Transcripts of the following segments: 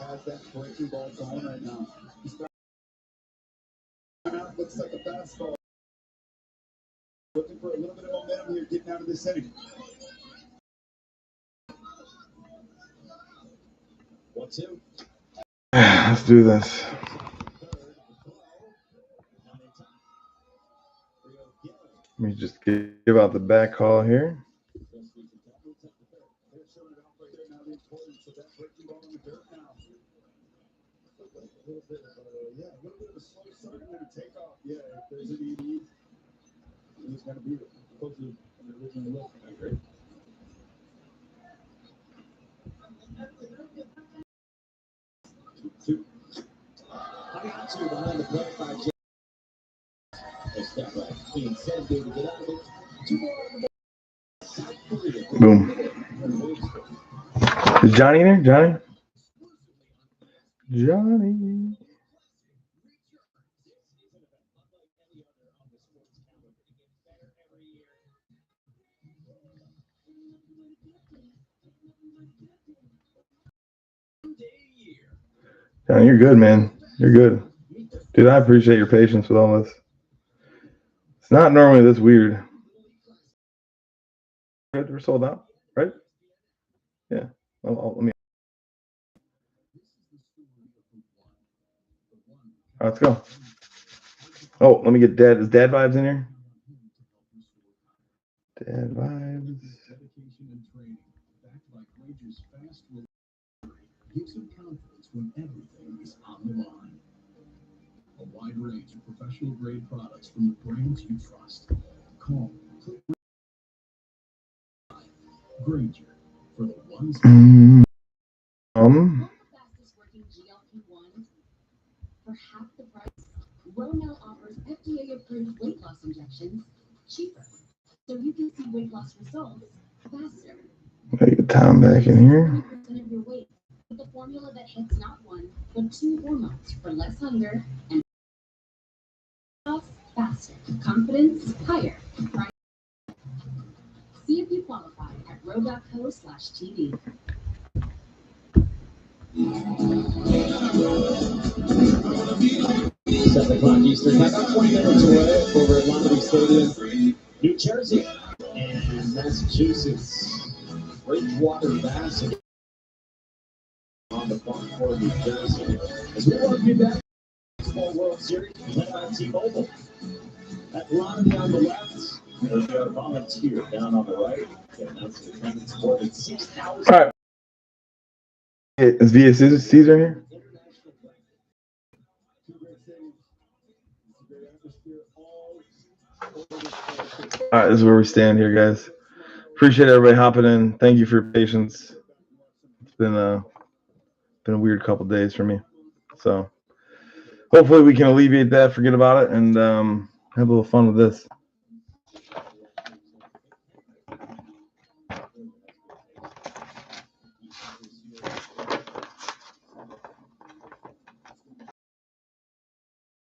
has that breaking ball going right now. Out looks like a fastball. Looking for a little bit of momentum here, getting out of this inning. 1-2. Let's do this. Let me just give out the back call here. Yeah, a little bit of a slow start and then a takeoff. Yeah, if there's any need, he's going to be close to the original look. I agree. Two. Coming out to behind the plate by Jay. A step back. Clean set to get out of it. 2 more. Boom. Is Johnny in there? Johnny? Johnny. Johnny, you're good, man. You're good. Dude, I appreciate your patience with all this. It's not normally this weird. We're sold out, right? Yeah. Let me. All right, let's go. Oh, let me get Dad. Is Dad Vibes in here? Dad Vibes. Gives him confidence when everything is on the line. A wide range of professional grade products from the brands you trust. Call Grainger for the ones. Fastest working GLP-1 for half the price. Ronel offers FDA-approved weight loss injections cheaper, so you can see weight loss results faster. Get Tom back in here. 20% of your weight with a formula that hits not 1 but 2 hormones for less hunger and loss faster, confidence higher, price. See if you qualify at ro.co/TV. 7 o'clock Eastern time, about 20 minutes away over at Lombardi Stadium, New Jersey and Massachusetts. Bridgewater Bass on the front court of New Jersey. As we welcome you back to the Baseball World Series, presented by T-Mobile. At Lombardi on the left, there's our volunteer down on the right. That's the attendance more than 6,000. All right. Is VA Caesar here? All right, this is where we stand here, guys. Appreciate everybody hopping in. Thank you for your patience. It's been a weird couple days for me, so hopefully we can alleviate that, forget about it, and have a little fun with this.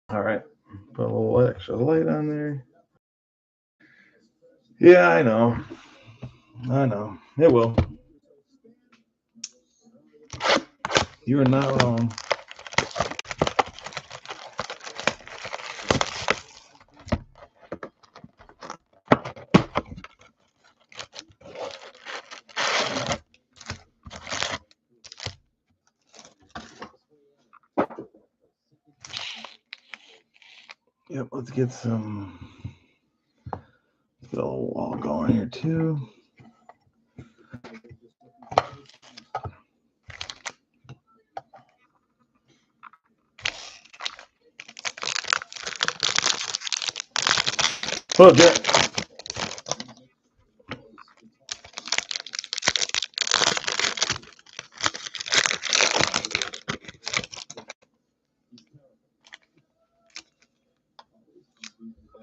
All right, put a little extra light on there. Yeah, I know. It will. You are not wrong. Yep, let's get a little wall going here too. What up, Jack?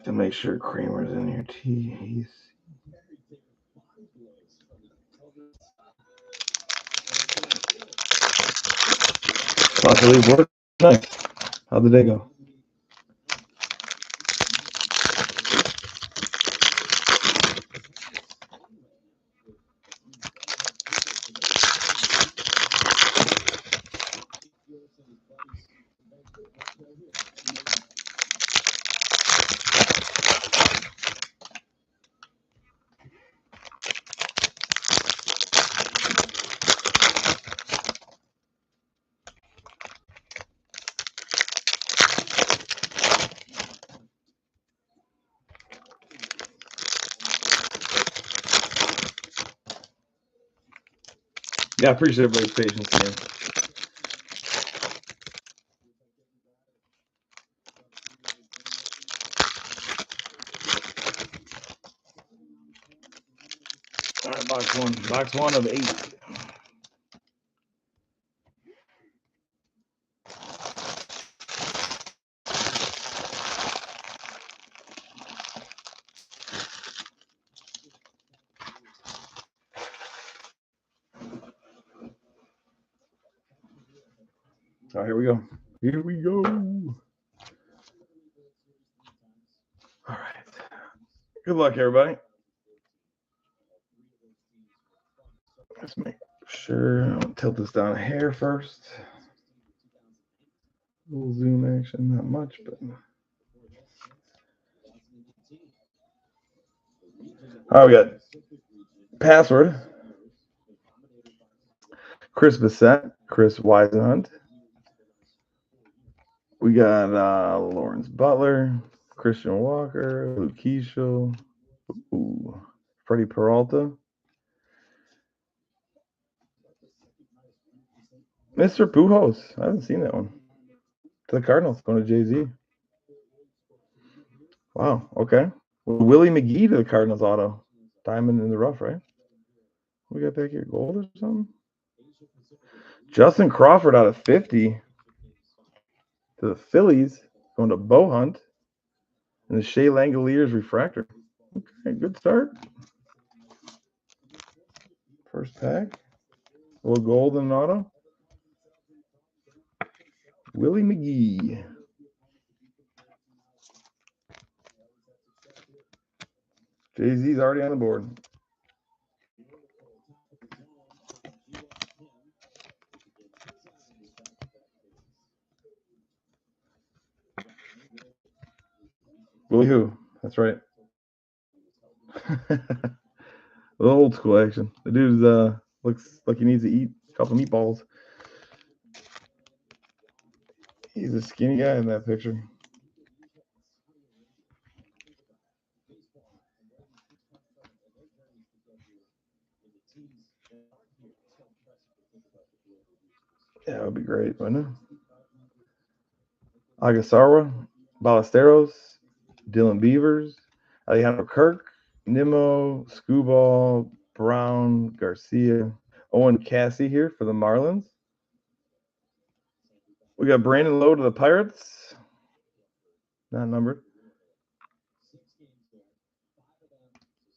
To make sure Kramer's in here. He's about to leave work tonight. How'd the day go? Yeah, I appreciate everybody's patience again. All right, box one. Box one of 8. All right, here we go. Here we go. All right. Good luck, everybody. Let's make sure. I'll tilt this down a hair first. A little zoom action, not much, but. All right, we got password. Chris Bissett, Chris Weisenhunt. We got Lawrence Butler, Christian Walker, Luke Keishel, Freddie Peralta. Mr. Pujols. I haven't seen that one. To the Cardinals, going to Jay-Z. Wow, okay. Well, Willie McGee to the Cardinals auto. Diamond in the rough, right? We got back here, gold or something? Justin Crawford out of 50 to the Phillies, going to Bo Hunt. And the Shea Langoliers refractor. Okay, good start. First pack. A little gold in an auto. Willie McGee. Jay-Z's already on the board. Willie who? That's right. The old school action. The dude looks like he needs to eat a couple meatballs. He's a skinny guy in that picture. Yeah, that would be great, wouldn't it? Agasarwa, Ballesteros, Dylan Beavers, Alejandro Kirk, Nimmo, Scooball, Brown, Garcia, Owen Cassie here for the Marlins. We got Brandon Lowe to the Pirates. Not numbered.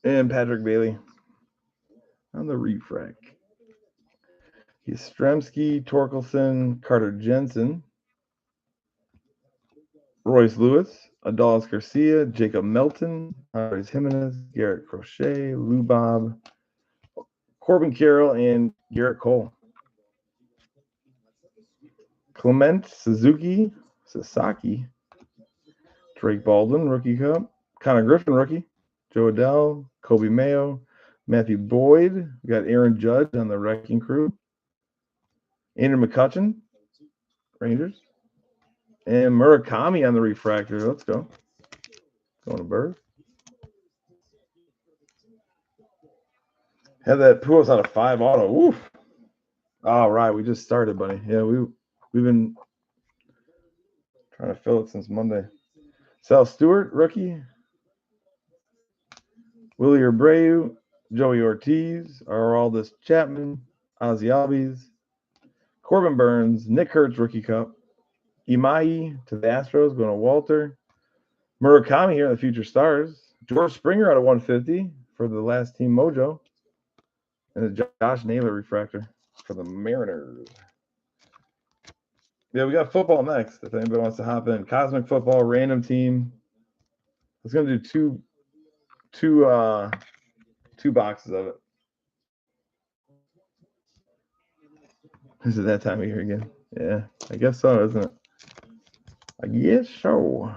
And Patrick Bailey on the refract. Yastrzemski, Torkelson, Carter Jensen, Royce Lewis, Adolis Garcia, Jacob Melton, Andres Jimenez, Garrett Crochet, Lou Bob, Corbin Carroll, and Garrett Cole. Clement Sasaki, Drake Baldwin, Rookie Cup, Connor Griffin, rookie, Joe Adell, Kobe Mayo, Matthew Boyd. We got Aaron Judge on the Wrecking Crew. Andrew McCutchen, Rangers. And Murakami on the refractor. Let's go. Going to Bird. Had that Pujols out of 5 auto. Woof. All right, we just started, buddy. Yeah, we've been trying to fill it since Monday. Sal Stewart, rookie. Willie Abreu, Joey Ortiz, Aroldis Chapman, Ozzie Albies, Corbin Burns, Nick Hertz, rookie cup. Imai to the Astros, going to Walter. Murakami here in the Future Stars. George Springer out of 150 for the last team Mojo. And a Josh Naylor refractor for the Mariners. Yeah, we got football next. If anybody wants to hop in. Cosmic Football, random team. I was going to do two boxes of it. Is it that time of year again? Yeah, I guess so, isn't it? I guess so.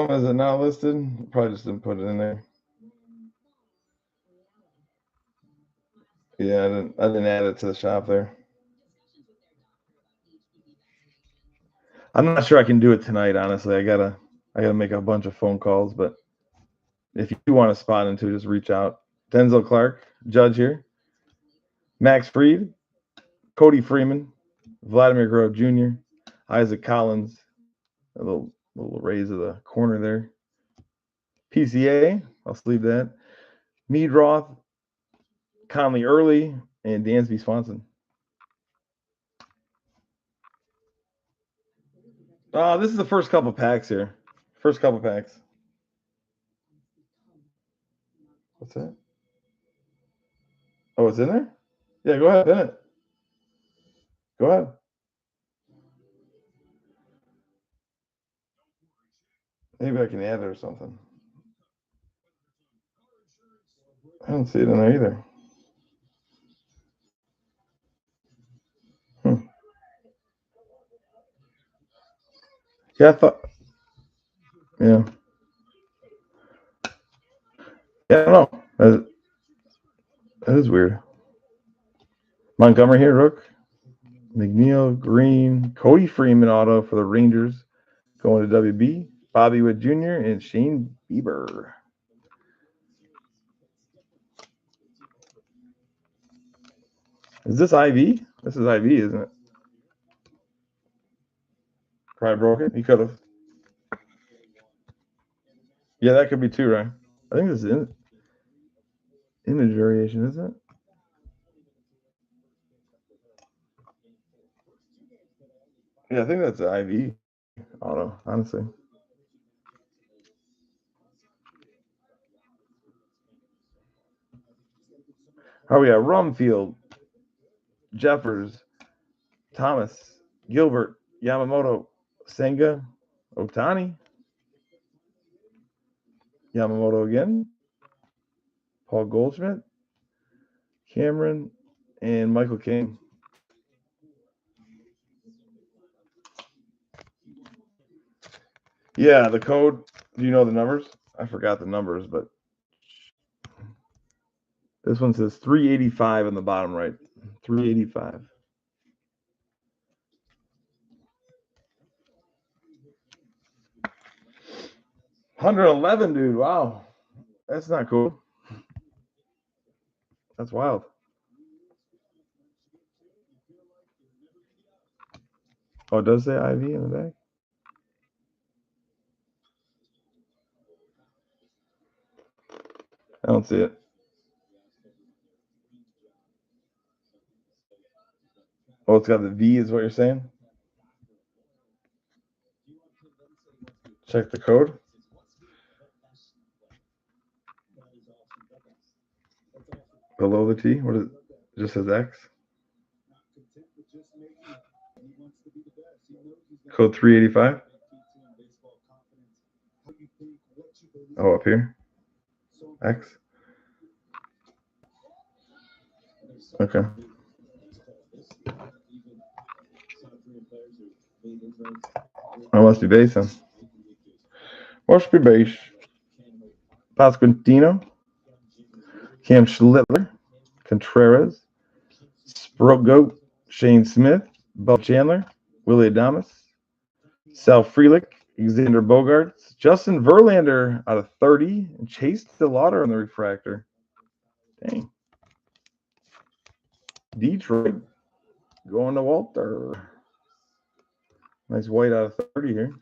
Is it not listed? Probably just didn't put it in there. Yeah, I didn't add it to the shop there. I'm not sure I can do it tonight, honestly. I gotta make a bunch of phone calls, but if you want to spot into, just reach out. Denzel Clark, Judge here. Max Fried, Cody Freeman, Vladimir Guerrero Jr., Isaac Collins, a little raise of the corner there. PCA, I'll sleeve that. Mead Roth, Conley Early, and Dansby Swanson. This is the first couple packs here. First couple packs. What's that? Oh, it's in there? Yeah, go ahead, pin it. Go ahead. Maybe I can add it or something. I don't see it in there either. Yeah, I thought. Yeah. Yeah, I don't know. That is weird. Montgomery here, Rook. McNeil, Green, Cody Freeman auto for the Rangers going to WB. Bobby Witt Jr. and Shane Bieber. Is this IV? This is IV, isn't it? Probably broken. He could have. Yeah, that could be too, right? I think this is image variation, isn't it? Yeah, I think that's an IV auto, honestly. Oh, we got Rumfield, Jeffers, Thomas, Gilbert, Yamamoto, Senga, Otani, Yamamoto again, Paul Goldschmidt, Cameron, and Michael King. Yeah, the code. Do you know the numbers? I forgot the numbers, but this one says 385 on the bottom right. 385. $111, dude. Wow. That's not cool. That's wild. Oh, it does say IV in the back? I don't see it. Oh, it's got the V is what you're saying? Check the code. Below the T? What is it? It just says X? Code 385? Oh, up here? X? Okay. I must be base then. Must be base. Pasquantino, Cam Schlittler, Contreras, Sprogoat, Shane Smith, Bob Chandler, Willie Adames, Sal Frelick, Xander Bogaerts, Justin Verlander out of 30, and Chase DeLauder on the refractor. Dang. Detroit going to Walter. Nice white out of 30 here.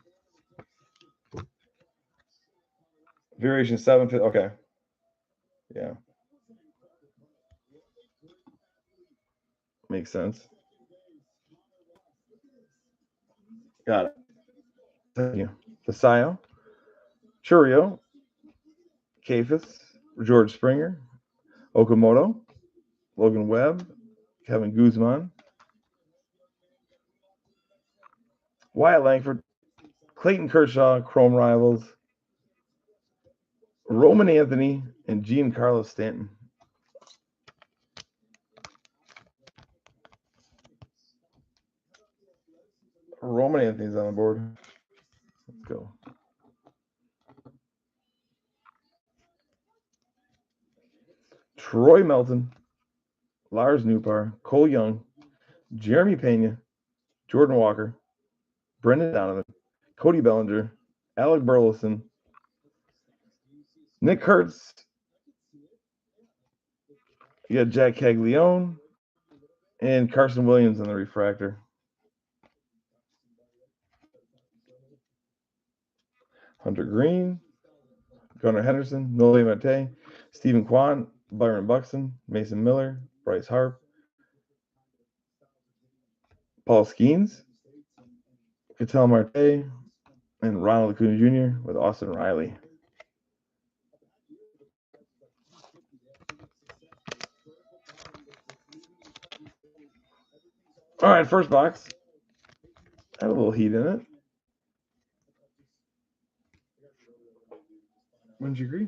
Variation 7. Okay. Yeah. Makes sense. Got it. Thank you. Fasayo, Churio, Kafis, George Springer, Okamoto, Logan Webb, Kevin Guzman, Wyatt Langford, Clayton Kershaw, Chrome Rivals, Roman Anthony, and Giancarlo Stanton. Roman Anthony's on the board. Let's go. Troy Melton, Lars Nootbaar, Cole Young, Jeremy Pena, Jordan Walker, Brendan Donovan, Cody Bellinger, Alec Burleson, Nick Kurtz. You got Jack Caglione and Carson Williams on the refractor. Hunter Green, Gunnar Henderson, Nolan Marte, Stephen Kwan, Byron Buxton, Mason Miller, Bryce Harp, Paul Skeens, Ketel Marte, and Ronald Acuna Jr. with Austin Riley. All right, first box. Had a little heat in it. Wouldn't you agree?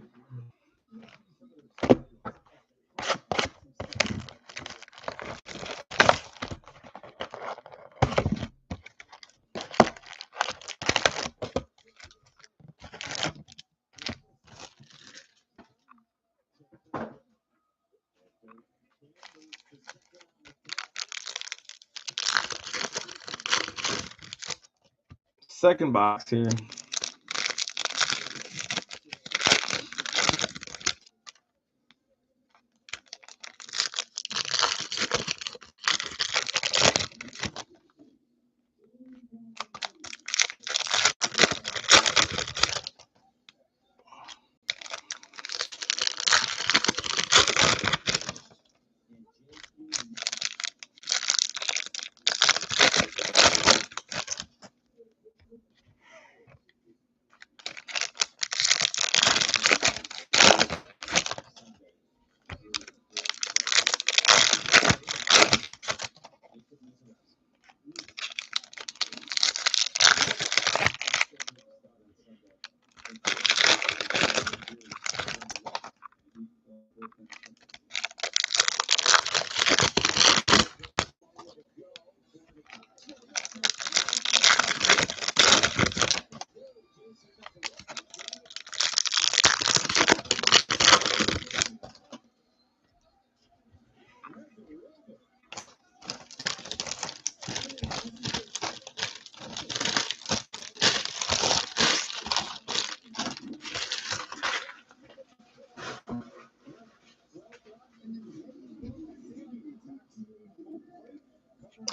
Second box here.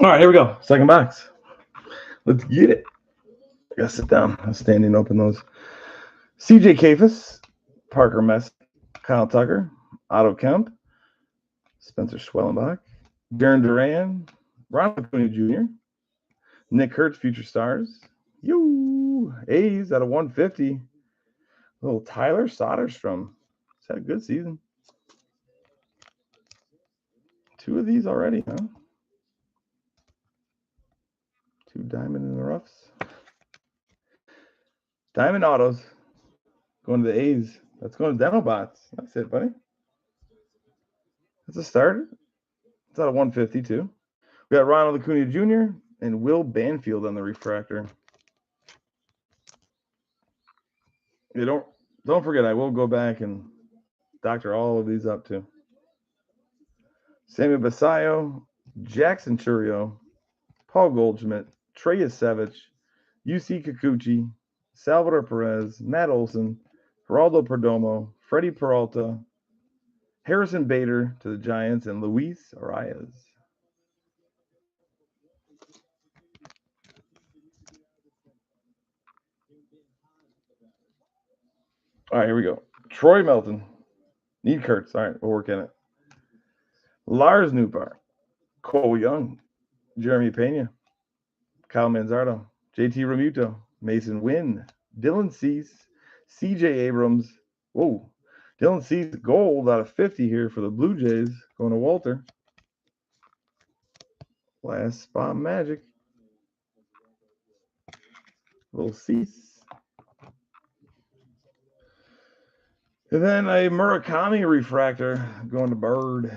All right, here we go. Second box. Let's get it. I gotta sit down. I'm standing open those. CJ Kafis, Parker Mess, Kyle Tucker, Otto Kemp, Spencer Schwellenbach, Darren Duran, Ronald Acuna Jr., Nick Kurtz, Future Stars, A's out of 150. Little Tyler Soderstrom. He's had a good season. 2 of these already, huh? 2 diamond in the roughs. Diamond autos. Going to the A's. That's going to Denobots. That's it, buddy. That's a start. It's out of 150 too. We got Ronald Acuna Jr. and Will Banfield on the refractor. Yeah, don't forget, I will go back and doctor all of these up too. Sammy Basayo, Jackson Churio, Paul Goldschmidt, Trey Yasevich, UC Kikuchi, Salvador Perez, Matt Olson, Geraldo Perdomo, Freddie Peralta, Harrison Bader to the Giants, and Luis Arias. All right, here we go. Troy Melton. Need Kurtz. All right, we'll work in it. Lars Nootbaar, Cole Young, Jeremy Pena, Kyle Manzardo, JT Realmuto, Mason Wynn, Dylan Cease, CJ Abrams. Whoa. Dylan Cease gold out of 50 here for the Blue Jays. Going to Walter. Last spot magic. Little Cease. And then a Murakami refractor going to Bird.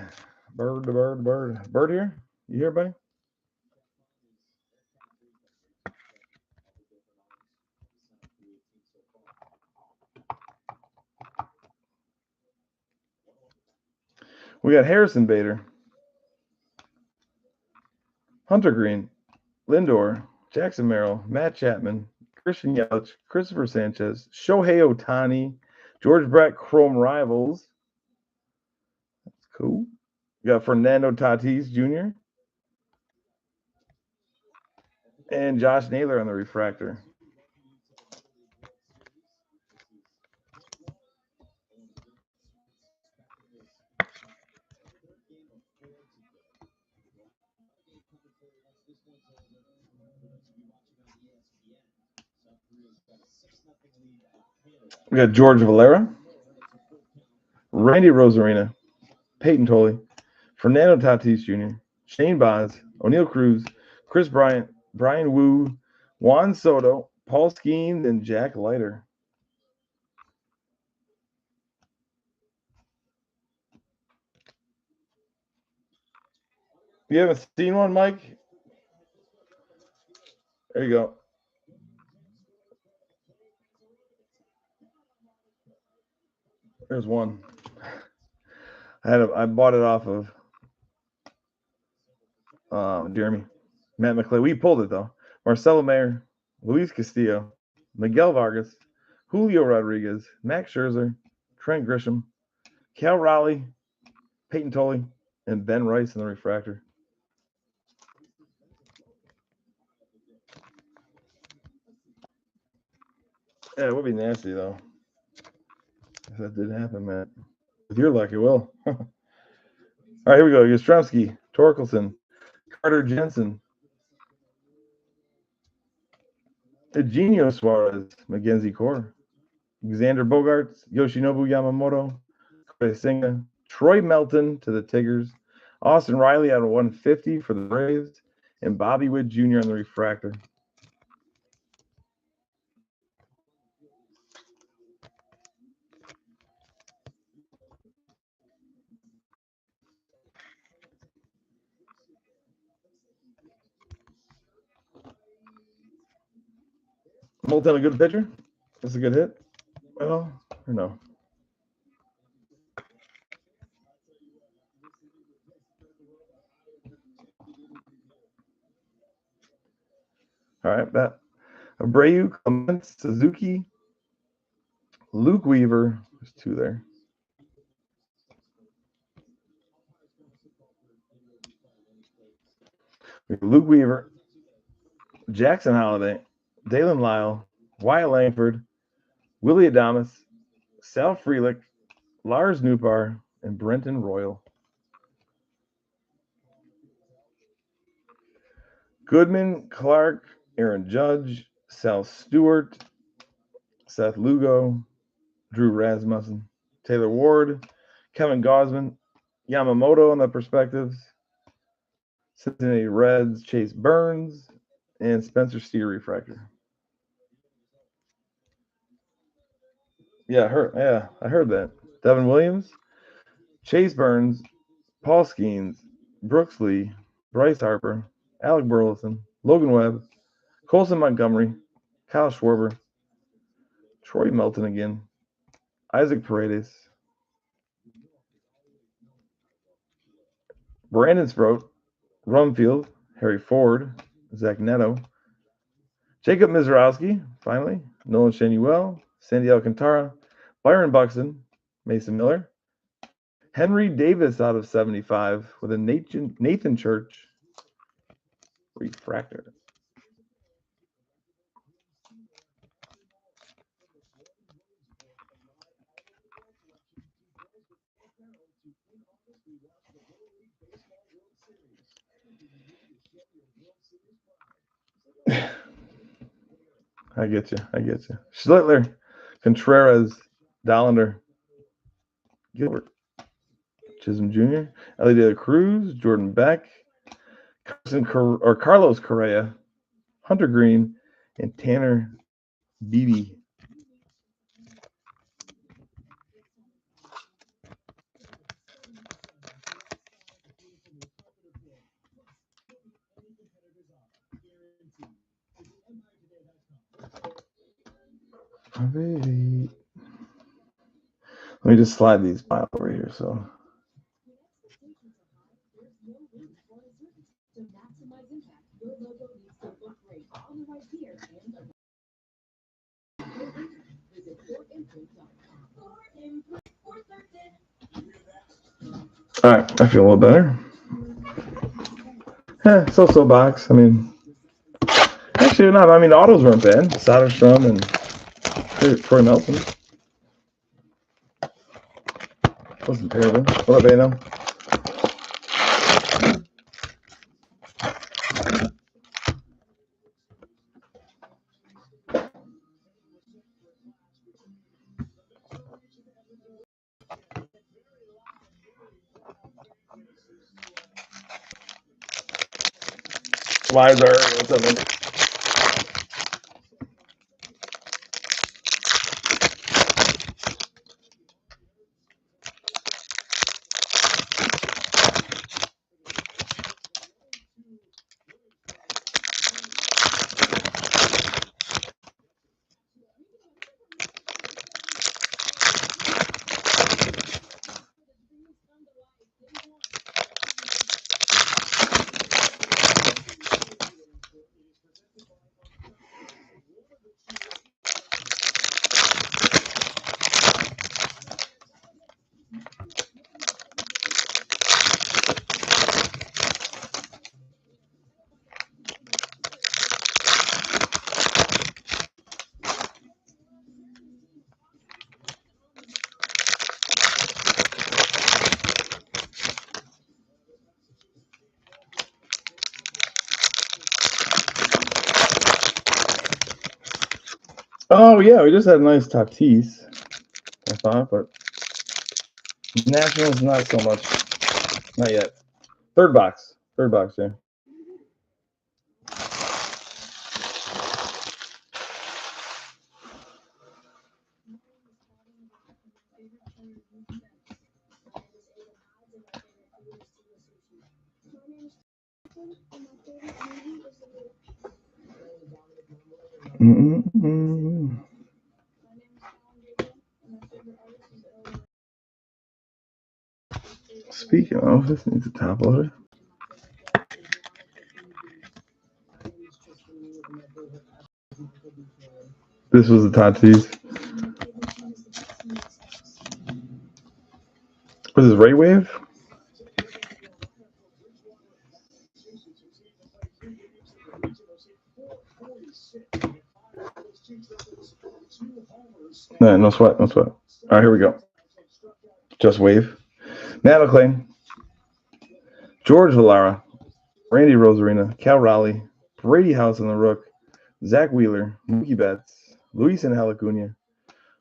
Bird here? You here, buddy? We got Harrison Bader, Hunter Green, Lindor, Jackson Merrill, Matt Chapman, Christian Yelich, Christopher Sanchez, Shohei Ohtani, George Brett, Chrome Rivals. That's cool. You got Fernando Tatis Jr. and Josh Naylor on the refractor. We got George Valera, Randy Rosarina, Peyton Tolley, Fernando Tatis Jr., Shane Baz, O'Neill Cruz, Chris Bryant, Brian Wu, Juan Soto, Paul Skeens, and Jack Leiter. You haven't seen one, Mike? There you go. There's one. I bought it off of Jeremy. Matt McClay. We pulled it though. Marcelo Mayer, Luis Castillo, Miguel Vargas, Julio Rodriguez, Max Scherzer, Trent Grisham, Cal Raleigh, Peyton Tolley, and Ben Rice in the refractor. Yeah, it would be nasty though. If that did happen, Matt. With your luck, it will. All right, here we go. Yastrzemski, Torkelson, Carter Jensen, Eugenio Suarez, Mackenzie Core, Xander Bogaerts, Yoshinobu Yamamoto, Corey Senga, Troy Melton to the Tigers, Austin Riley out of 150 for the Braves, and Bobby Witt Jr. on the refractor. Molten a good pitcher? That's a good hit? Well, or no? All right, that Abreu, Clements, Suzuki, Luke Weaver. There's two there. Luke Weaver, Jackson Holiday, Dalen Lyle, Wyatt Langford, Willie Adames, Sal Frelick, Lars Nootbaar, and Brenton Royal. Goodman, Clark, Aaron Judge, Sal Stewart, Seth Lugo, Drew Rasmussen, Taylor Ward, Kevin Gausman, Yamamoto on the perspectives, Cincinnati Reds, Chase Burns, and Spencer Steer refractor. Yeah, I heard that. Devin Williams, Chase Burns, Paul Skeens, Brooks Lee, Bryce Harper, Alec Burleson, Logan Webb, Colson Montgomery, Kyle Schwarber, Troy Melton again, Isaac Paredes, Brandon Sproat, Rumfield, Harry Ford, Zach Neto, Jacob Mizrowski, finally, Nolan Shanuel, Sandy Alcantara, Byron Buxton, Mason Miller, Henry Davis out of 75 with a Nathan Church refractor. I get you. Schlittler, Contreras, Dollander, Gilbert, Chisholm Jr., Ellie De La Cruz, Jordan Beck, Carlos Correa, Hunter Green, and Tanner Beebe. Let me just slide these files over here. So. All right, I feel a little better. So box. I mean, actually not. I mean, the autos weren't bad. Soderstrom and Troy Melton. Wasn't terrible. What up, Ano? Lizer, what's up, man? Oh yeah, we just had a nice Tatis, I thought, but Nationals not so much. Not yet. Third box, yeah. Speaking of, this needs a top loader. This was the Tatis. Was this Ray Wave? No sweat. All right, here we go. Just Wave. Matt McClain, George Valera, Randy Rosarina, Cal Raleigh, Brady House on the Rook, Zach Wheeler, Mookie Betts, Luis and Acuna,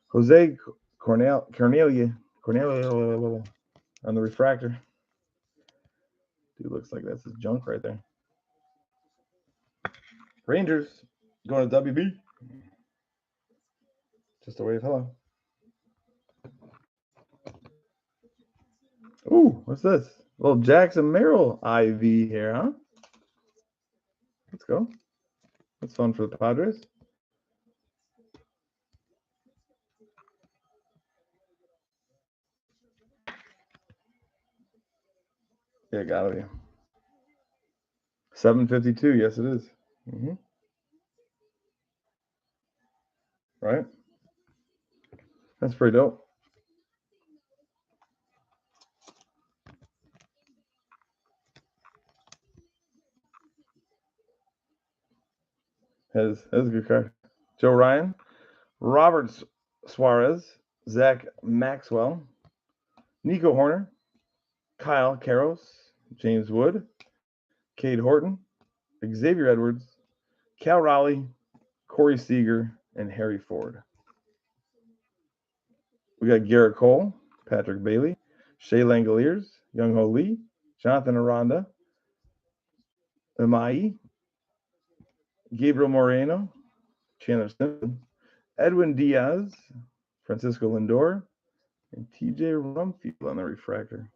Jose Cornelia on the refractor. Dude, looks like that's his junk right there. Rangers going to WB. Just a Wave. Hello. Ooh, what's this? A little Jackson Merrill IV here, huh? Let's go. That's fun for the Padres. Yeah, gotta be. 752. Yes, it is. Right? That's pretty dope. That's a good card. Joe Ryan, Robert Suarez, Zach Maxwell, Nico Horner, Kyle Karros, James Wood, Cade Horton, Xavier Edwards, Cal Raleigh, Corey Seager, and Harry Ford. We got Garrett Cole, Patrick Bailey, Shea Langoliers, Young Ho Lee, Jonathan Aranda, Amai, Gabriel Moreno, Chandler Simpson, Edwin Diaz, Francisco Lindor, and TJ Rumfield on the refractor.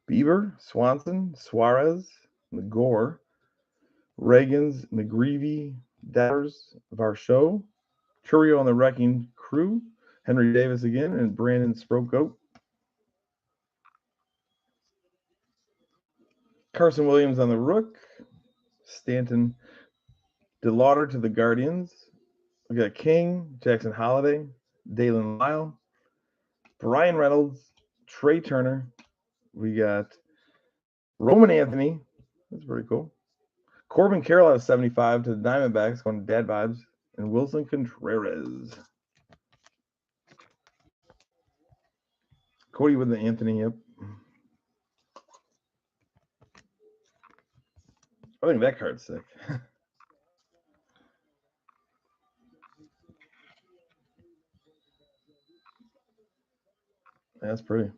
Bieber, Swanson, Suarez, McGore, Reagans, McGreevy, Datters, Varsho, Churio on the Wrecking Crew, Henry Davis again, and Brandon Sprogoat. Carson Williams on the Rook, Stanton DeLauder to the Guardians. We got King, Jackson Holiday, Dalen Lyle, Brian Reynolds, Trey Turner. We got Roman Anthony. That's pretty cool. Corbin Carroll out of 75 to the Diamondbacks, going to Dad Vibes. And Wilson Contreras. Cody with the Anthony, yep. I think that card's sick. That's pretty.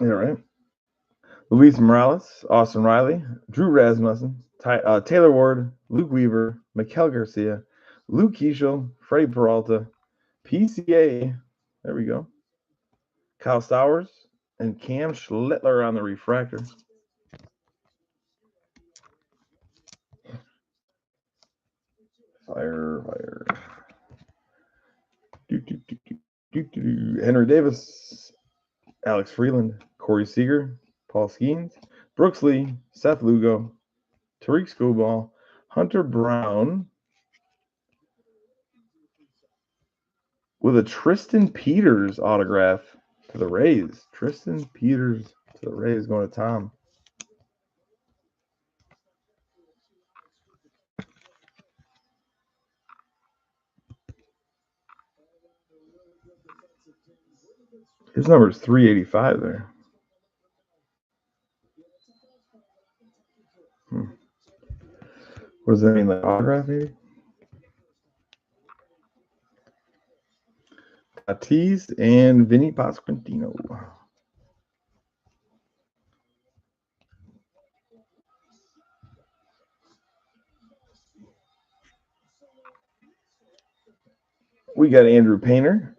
Yeah, right. Luis Morales, Austin Riley, Drew Rasmussen, Taylor Ward, Luke Weaver, Miguel Garcia, Luke Keishel, Freddie Peralta, PCA, there we go, Kyle Stowers, and Cam Schlittler on the refractor. Fire. Henry Davis, Alex Freeland, Corey Seager, Paul Skeens, Brooks Lee, Seth Lugo, Tariq Skubal, Hunter Brown, with a Tristan Peters autograph to the Rays. Tristan Peters to the Rays going to Tom. His number is 385 there. What does that mean, like autograph maybe? Tatis and Vinny Pasquantino. We got Andrew Painter,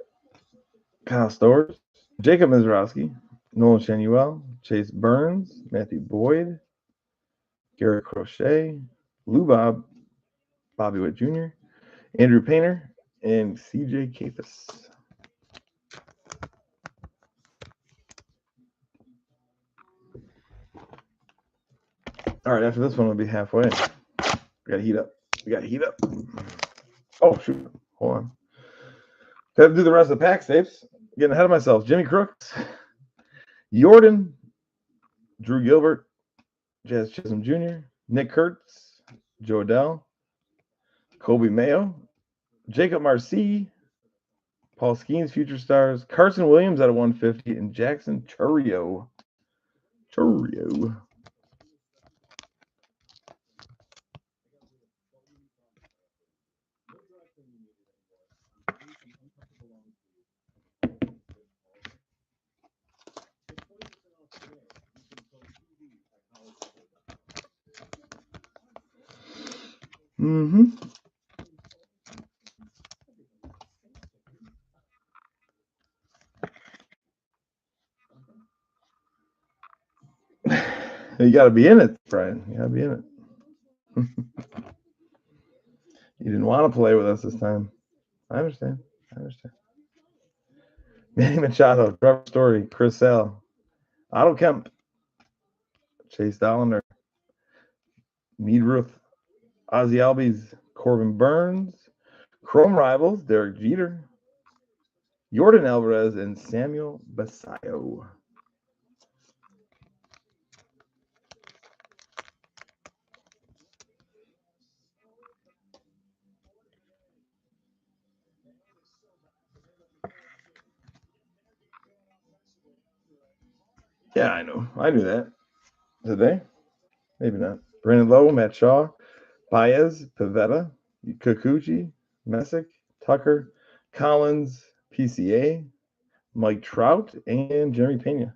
Kyle Stowers, Jacob Mizrowski, Nolan Shanuel, Chase Burns, Matthew Boyd, Garrett Crochet, Lou Bob, Bobby Witt Jr., Andrew Painter, and CJ Kapis. All right, after this one, we'll be halfway. We got to heat up. Oh, shoot. Hold on. Got to do the rest of the pack tapes. Getting ahead of myself. Jimmy Crooks, Jordan, Drew Gilbert, Jazz Chisholm Jr., Nick Kurtz, Joe Adell, Kobe Mayo, Jacob Marcy, Paul Skeens, Future Stars, Carson Williams at a 150, and Jackson Chourio. Mm-hmm. You got to be in it, Brian. You got to be in it. You didn't want to play with us this time. I understand. Manny Machado, Trevor Story, Chris Sale, Otto Kemp, Chase Dollander, Needruth, Ozzie Albies, Corbin Burns, Chrome Rivals, Derek Jeter, Jordan Alvarez, and Samuel Basayo. Yeah, I know. I knew that. Did they? Maybe not. Brandon Lowe, Matt Shaw, Baez, Pivetta, Kikuchi, Messick, Tucker, Collins, PCA, Mike Trout, and Jeremy Pena.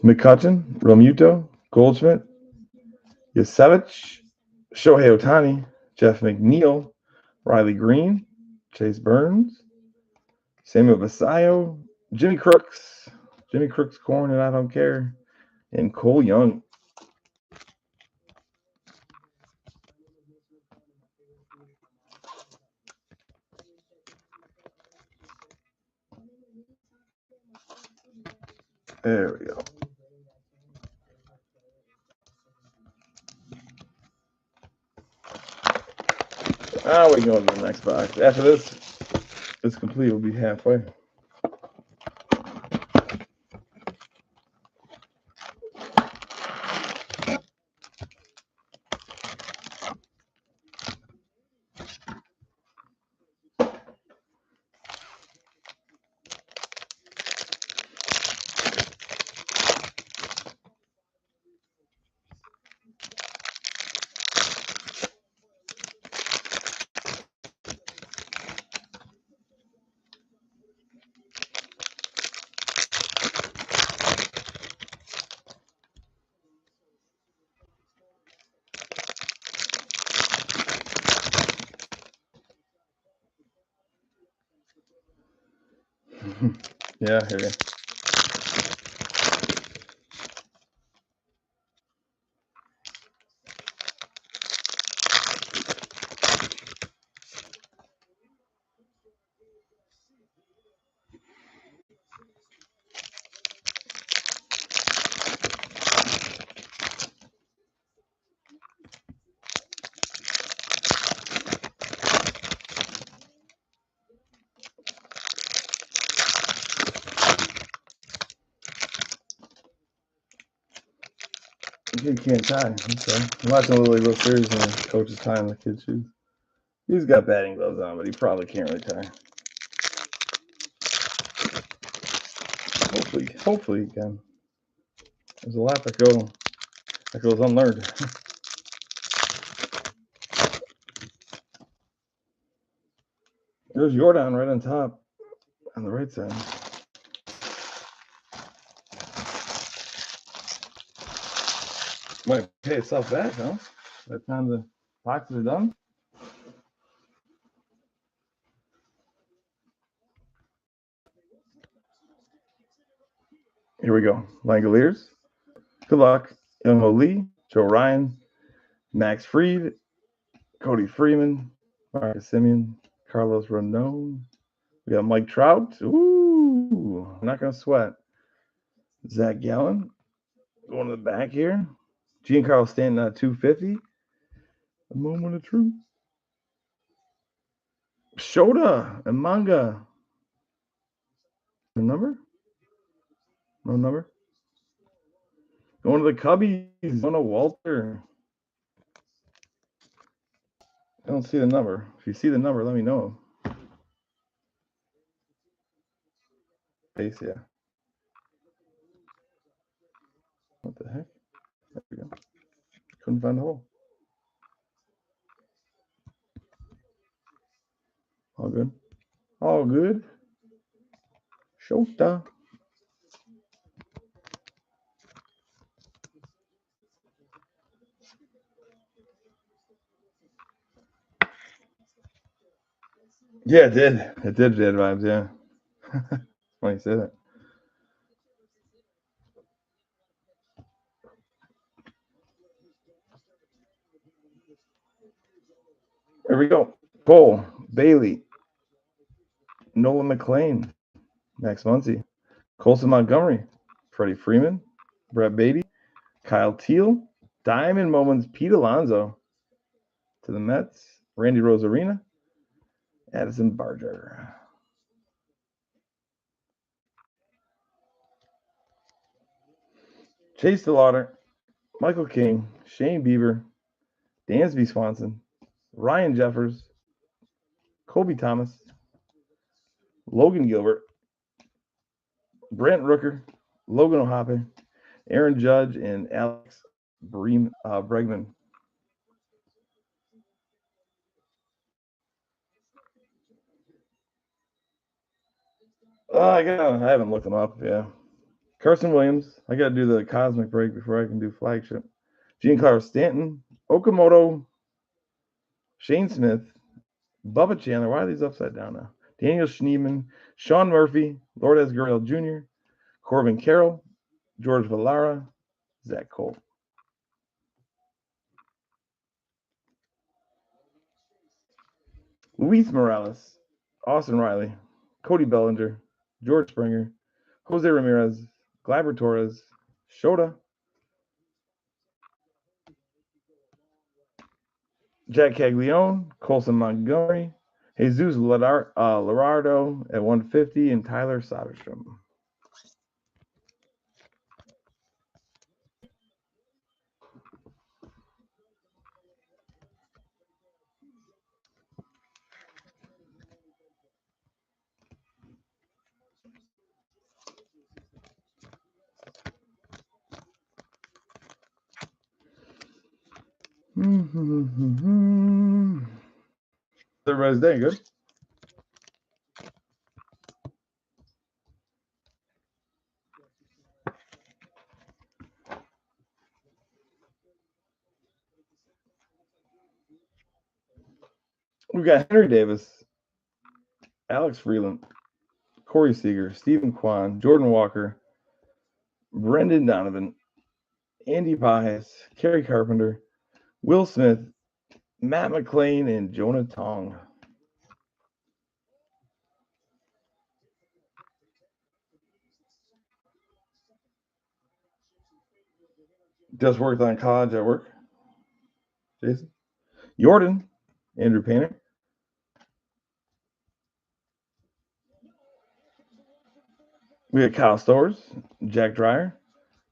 McCutcheon, Romuto, Goldschmidt, Yasevich, Shohei Ohtani, Jeff McNeil, Riley Green, Chase Burns, Samuel Basayo, Jimmy Crooks Corn, and I don't care, and Cole Young. There we go. We can go to the next box. After this is complete, we'll be halfway. Yeah, here you go. You can't tie. Okay. I'm watching a Little League World Series and the coach is tying the kid's shoes. He's got batting gloves on, but he probably can't really tie. Hopefully he can. There's a lot that goes unlearned. There's Jordan right on top, on the right side. Might pay itself back, huh? By the time the boxes are done. Here we go. Langoliers. Good luck. Young-Ho Lee, Joe Ryan, Max Fried, Cody Freeman, Marcus Semien, Carlos Rodon. We got Mike Trout. Ooh, I'm not going to sweat. Zach Gallen. Going to the back here. Giancarlo Stanton at 250. A moment of truth. Shota and Manga. No number? No number? Going to the Cubbies. Going to Walter. I don't see the number. If you see the number, let me know. Base, yeah. What the heck? There we go. Couldn't find the hole. All good. All good. Shota. Yeah, it did. It did dead vibes, yeah. Funny you say that. Here we go. Cole, Bailey, Nolan McLean, Max Muncy, Colson Montgomery, Freddie Freeman, Brett Beatty, Kyle Teal, Diamond Moments, Pete Alonso to the Mets, Randy Rosarina, Addison Barger. Chase DeLauder, Michael King, Shane Bieber, Dansby Swanson, Ryan Jeffers, Kobe Thomas, Logan Gilbert, Brent Rooker, Logan O'Hoppe, Aaron Judge, and Alex Bregman. I haven't looked them up. Yeah, Carson Williams. I got to do the cosmic break before I can do flagship. Giancarlo Stanton, Okamoto, Shane Smith, Bubba Chandler. Why are these upside down now? Daniel Schneeman, Sean Murphy, Lourdes Gurriel Jr., Corbin Carroll, George Valera, Zach Cole. Luis Morales, Austin Riley, Cody Bellinger, George Springer, Jose Ramirez, Gleyber Torres, Shota, Jack Caglione, Colson Montgomery, Jesus Lorardo at 150, and Tyler Soderstrom. Everybody's day good. We've got Henry Davis, Alex Freeland, Corey Seager, Stephen Kwan, Jordan Walker, Brendan Donovan, Andy Pajes, Kerry Carpenter, Will Smith, Matt McClain, and Jonah Tong. Just worked on college at work. Jason. Jordan, Andrew Painter. We got Kyle Stowers, Jack Dreyer,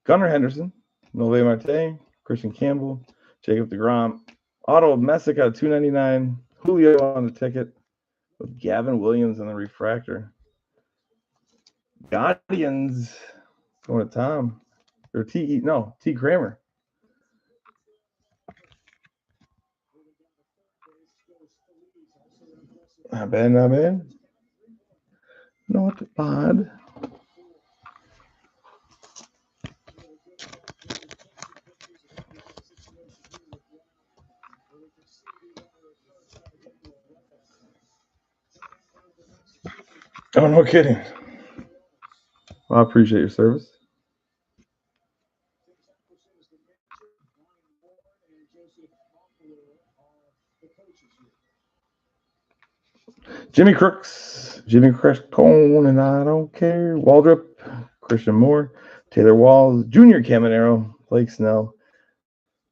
Gunnar Henderson, Nove Marte, Christian Campbell, Jacob DeGrom, Otto Messick out of 299, Julio on the ticket with Gavin Williams on the refractor. Guardians going to Tom. Or T Kramer. Not bad, not bad. Not bad. Oh, no kidding. Well, I appreciate your service. Jimmy Crooks, Jimmy Crestone, and I don't care. Waldrop, Christian Moore, Taylor Walls, Junior Caminero, Blake Snell,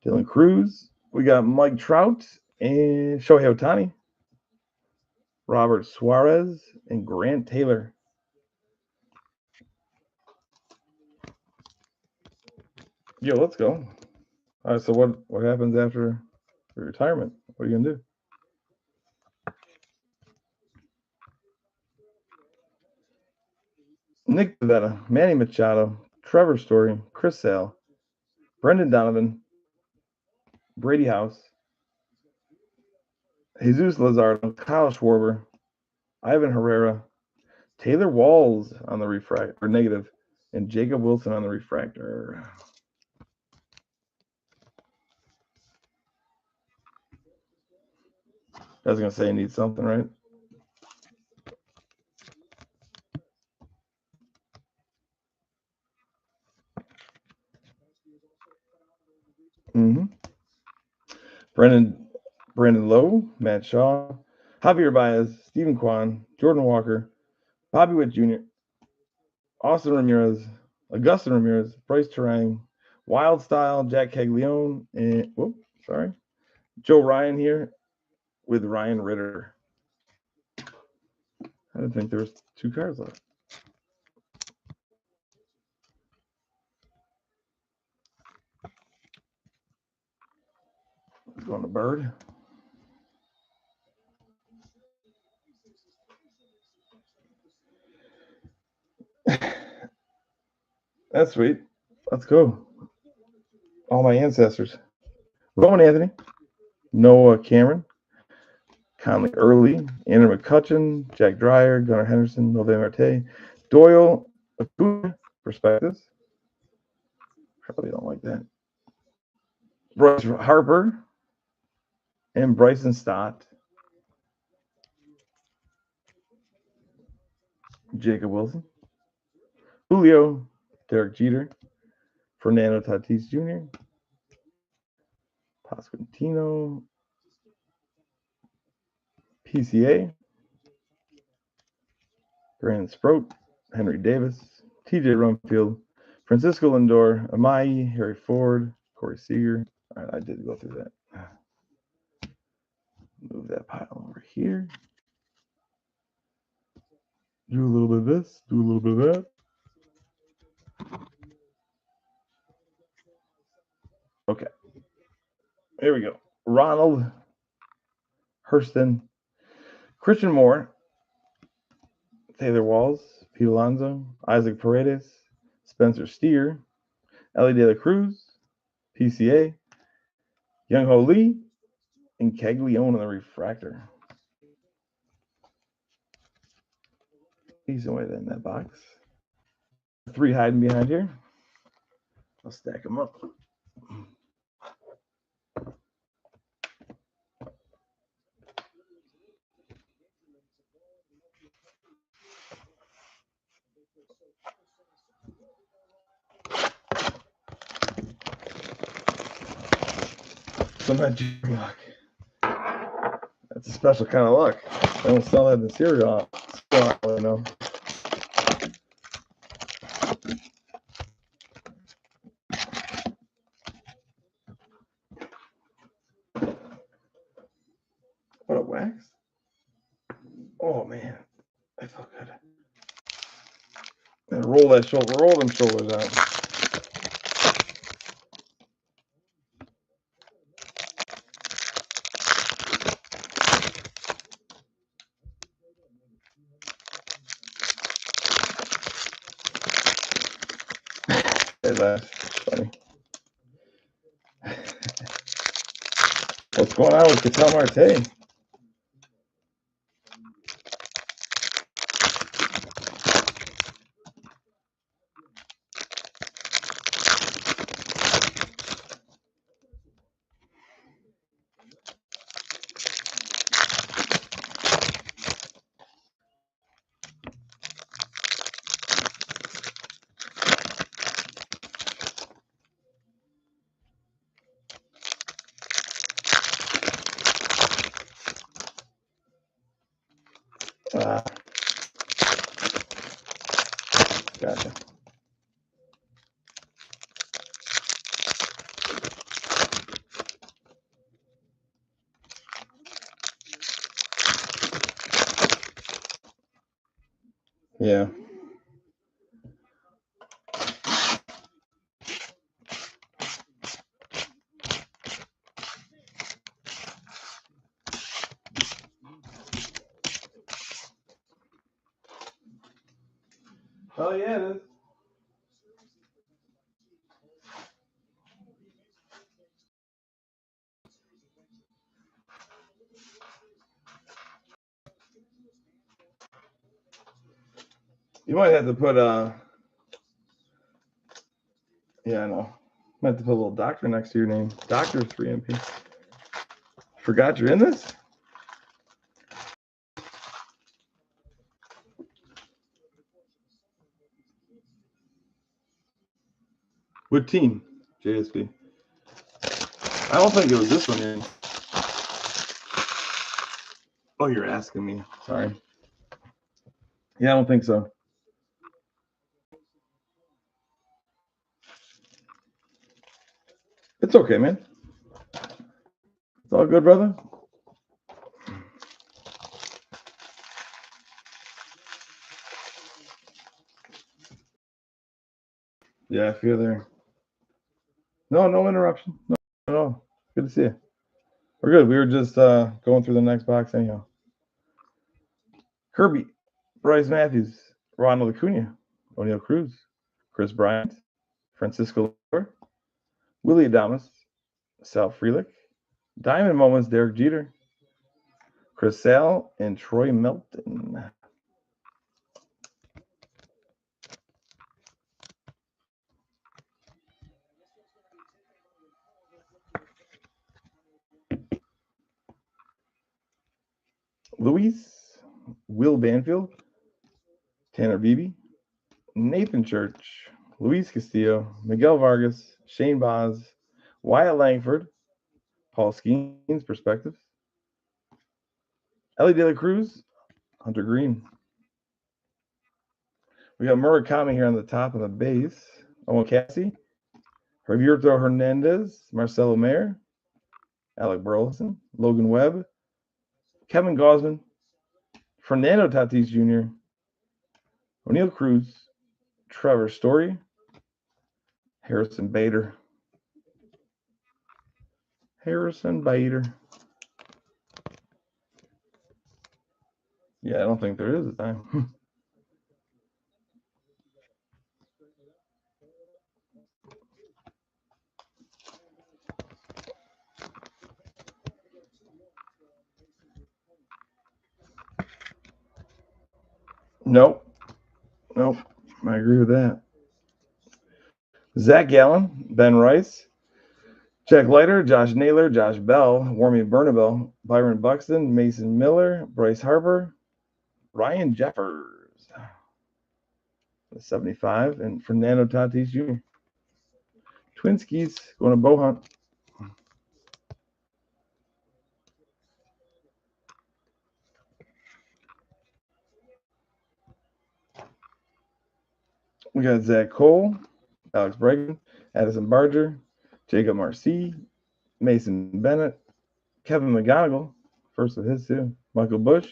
Dylan Cruz. We got Mike Trout and Shohei Ohtani, Robert Suarez, and Grant Taylor. Yo, let's go. All right, so what happens after retirement? What are you gonna do? Nick Pivetta, Manny Machado, Trevor Story, Chris Sale, Brendan Donovan, Brady House, Jesus Lazardo, Kyle Schwarber, Ivan Herrera, Taylor Walls on the refractor, or negative, and Jacob Wilson on the refractor. I was going to say, you need something, right? Mm-hmm. Brandon Lowe, Matt Shaw, Javier Baez, Stephen Kwan, Jordan Walker, Bobby Witt Jr., Austin Ramirez, Augustin Ramirez, Bryce Terang, Wild Style, Jack Caglione, and Joe Ryan here with Ryan Ritter. I didn't think there was 2 cards left. Let's go on the bird. That's sweet. Let's go. All my ancestors. Roman Anthony, Noah Cameron, Conley Early, Andrew McCutcheon, Jack Dreyer, Gunnar Henderson, Nove Marte, Doyle, Acuna, Perspectives. Probably don't like that. Bryce Harper and Bryson Stott. Jacob Wilson. Julio, Derek Jeter, Fernando Tatis Jr., Pasquantino, PCA, Brandon Sproat, Henry Davis, TJ Rumfield, Francisco Lindor, Amai, Harry Ford, Corey Seager. All right, I did go through that. Move that pile over here. Do a little bit of this, do a little bit of that. Okay. Here we go. Ronald Hurston, Christian Moore, Taylor Walls, Pete Alonso, Isaac Paredes, Spencer Steer, Ellie De La Cruz, PCA, Young Ho Lee, and Caglione on the refractor. He's away in that box. 3 hiding behind here. I'll stack them up. So magic luck. That's a special kind of luck. I don't sell that in the cereal. You know. What a wax. Oh man, that felt good. And roll that shoulder, roll them shoulders out. That's funny. What's going on with Ketel Marte? Gotcha. Yeah. Oh yeah, it is. You might have to put yeah, I know. Might have to put a little doctor next to your name. Doctor 3MP. Forgot you're in this? What team? JSB. I don't think it was this one in. Oh, you're asking me. Sorry. Yeah, I don't think so. It's okay, man. It's all good, brother. Yeah, I feel there. No interruption. No, at all. Good to see you. We're good. We were just going through the next box anyhow. Kirby, Bryce Matthews, Ronald Acuna, O'Neal Cruz, Chris Bryant, Francisco Lindor, Willie Adames, Sal Frelick, Diamond Moments, Derek Jeter, Chris Sale, and Troy Melton. Luis, Will Banfield, Tanner Beebe, Nathan Church, Luis Castillo, Miguel Vargas, Shane Baz, Wyatt Langford, Paul Skeens, Perspectives, Ellie De La Cruz, Hunter Green. We got Murakami here on the top of the base. Owen Cassie, Roberto Hernandez, Marcelo Mayer, Alec Burleson, Logan Webb, Kevin Gosman, Fernando Tatis Jr., O'Neill Cruz, Trevor Story, Harrison Bader. Yeah, I don't think there is a time. Nope. I agree with that. Zach Gallen, Ben Rice, Jack Leiter, Josh Naylor, Josh Bell, Warmy Bernabel, Byron Buxton, Mason Miller, Bryce Harper, Ryan Jeffers, 75, and Fernando Tatis Jr. Twinskies going to bow hunt. We got Zach Cole, Alex Bregman, Addison Barger, Jacob Marcy, Mason Bennett, Kevin McGonigal, first of his too, Michael Bush,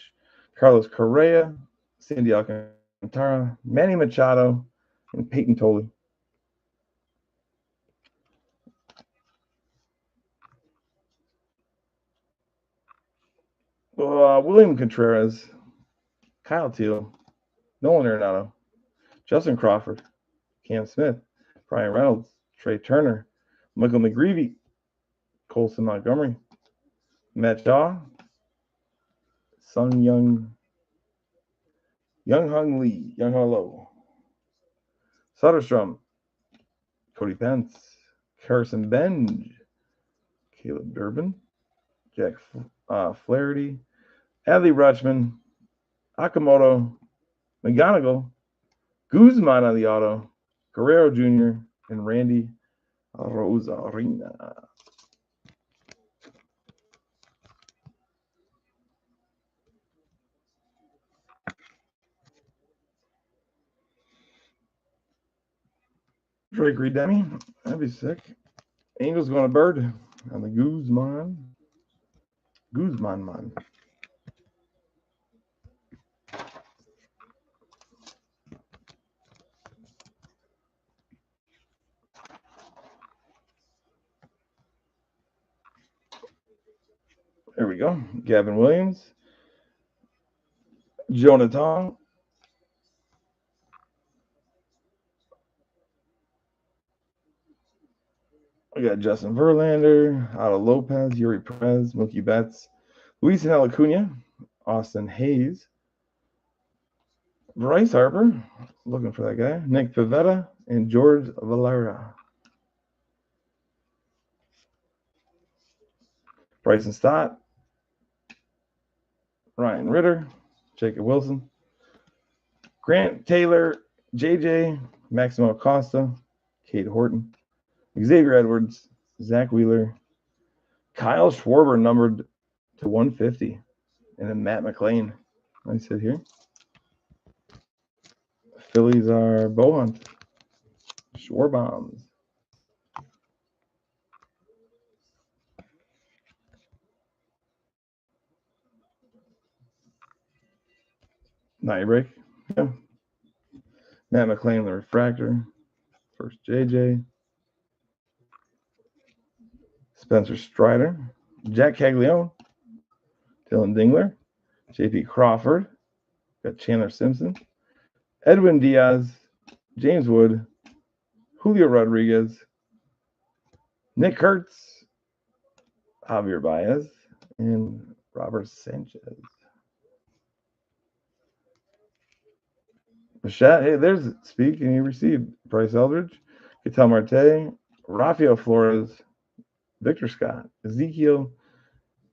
Carlos Correa, Sandy Alcantara, Manny Machado, and Peyton Tolley. William Contreras, Kyle Teal, Nolan Arenado, Justin Crawford, Cam Smith, Brian Reynolds, Trey Turner, Michael McGreevy, Colson Montgomery, Matt Shaw, Sung Young Hung Lee, Young Hung Lo, Soderstrom, Cody Pence, Carson Benj, Caleb Durbin, Jack Flaherty, Adley Rutschman, Akamoto, McGonigal, Guzman on the auto, Guerrero Jr., and Randy Rosarina. Drake Redemi, that'd be sick. Angels going to Bird on the Guzman man. There we go. Gavin Williams, Jonah Tong, we got Justin Verlander, Otto Lopez, Yuri Perez, Mookie Betts, Luis Acuna, Austin Hayes, Bryce Harper, looking for that guy, Nick Pivetta, and George Valera. Bryson Stott, Ryan Ritter, Jacob Wilson, Grant Taylor, JJ, Maximo Acosta, Kate Horton, Xavier Edwards, Zach Wheeler, Kyle Schwarber numbered to 150, and then Matt McLean. Nice hit here. Phillies are bow hunt. Schwarbombs. Night break. Yeah. Matt McLean, the refractor. First JJ. Spencer Strider. Jack Caglione. Dylan Dingler. JP Crawford. Got Chandler Simpson. Edwin Diaz. James Wood. Julio Rodriguez. Nick Kurtz. Javier Baez. And Robert Sanchez. Bichette, hey, there's speak and you received Bryce Eldridge, Ketel Marte, Rafael Flores, Victor Scott, Ezekiel,